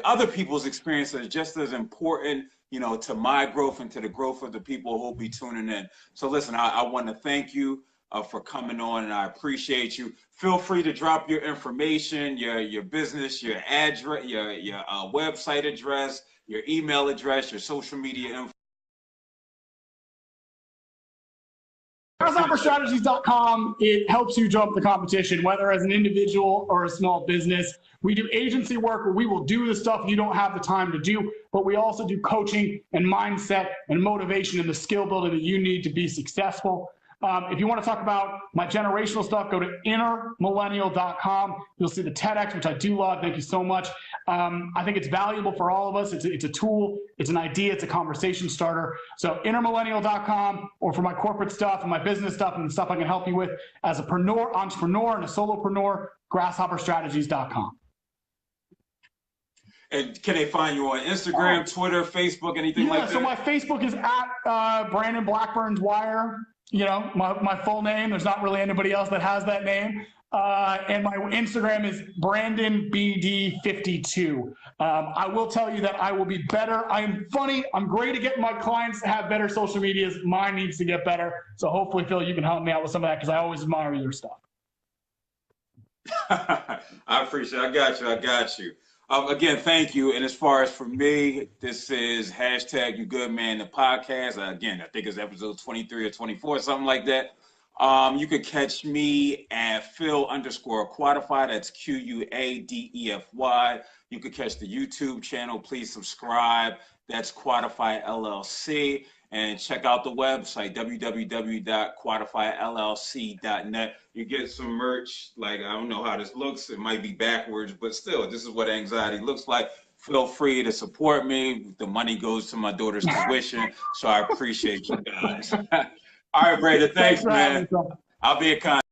other people's experiences are just as important, you know, to my growth and to the growth of the people who will be tuning in. So listen, I want to thank you for coming on, and I appreciate you. Feel free to drop your information, your business, your address, your website address, your email address, your social media info. GrassHopperStrategies.com, it helps you jump the competition, whether as an individual or a small business. We do agency work where we will do the stuff you don't have the time to do, but we also do coaching and mindset and motivation and the skill building that you need to be successful. If you want to talk about my generational stuff, go to innermillennial.com. You'll see the Tedx, which I do love. Thank you so much. I think it's valuable for all of us. It's a tool. It's an idea. It's a conversation starter. So innermillennial.com, or for my corporate stuff and my business stuff and the stuff I can help you with as a entrepreneur and a solopreneur, grasshopperstrategies.com. And can they find you on Instagram, Twitter, Facebook, anything like that? So my Facebook is at Brandon Blackburn-Dwyer. You know, my full name. There's not really anybody else that has that name. And my Instagram is BrandonBD52. I will tell you that I will be better. I am funny. I'm great at getting my clients to have better social medias. Mine needs to get better. So hopefully, Phil, you can help me out with some of that because I always admire your stuff. I appreciate it. I got you. Again, thank you. And as far as for me, this is #YouGoodMan, the podcast. Again, I think it's episode 23 or 24, something like that. You could catch me at Phil_Quadify. That's QUADEFY. You could catch the YouTube channel. Please subscribe. That's Quadify LLC. And check out the website, www.quadifyllc.net. You get some merch. Like, I don't know how this looks. It might be backwards, but still, this is what anxiety looks like. Feel free to support me. The money goes to my daughter's tuition, so I appreciate you guys. All right, Brandon, thanks, man. I'll be in contact.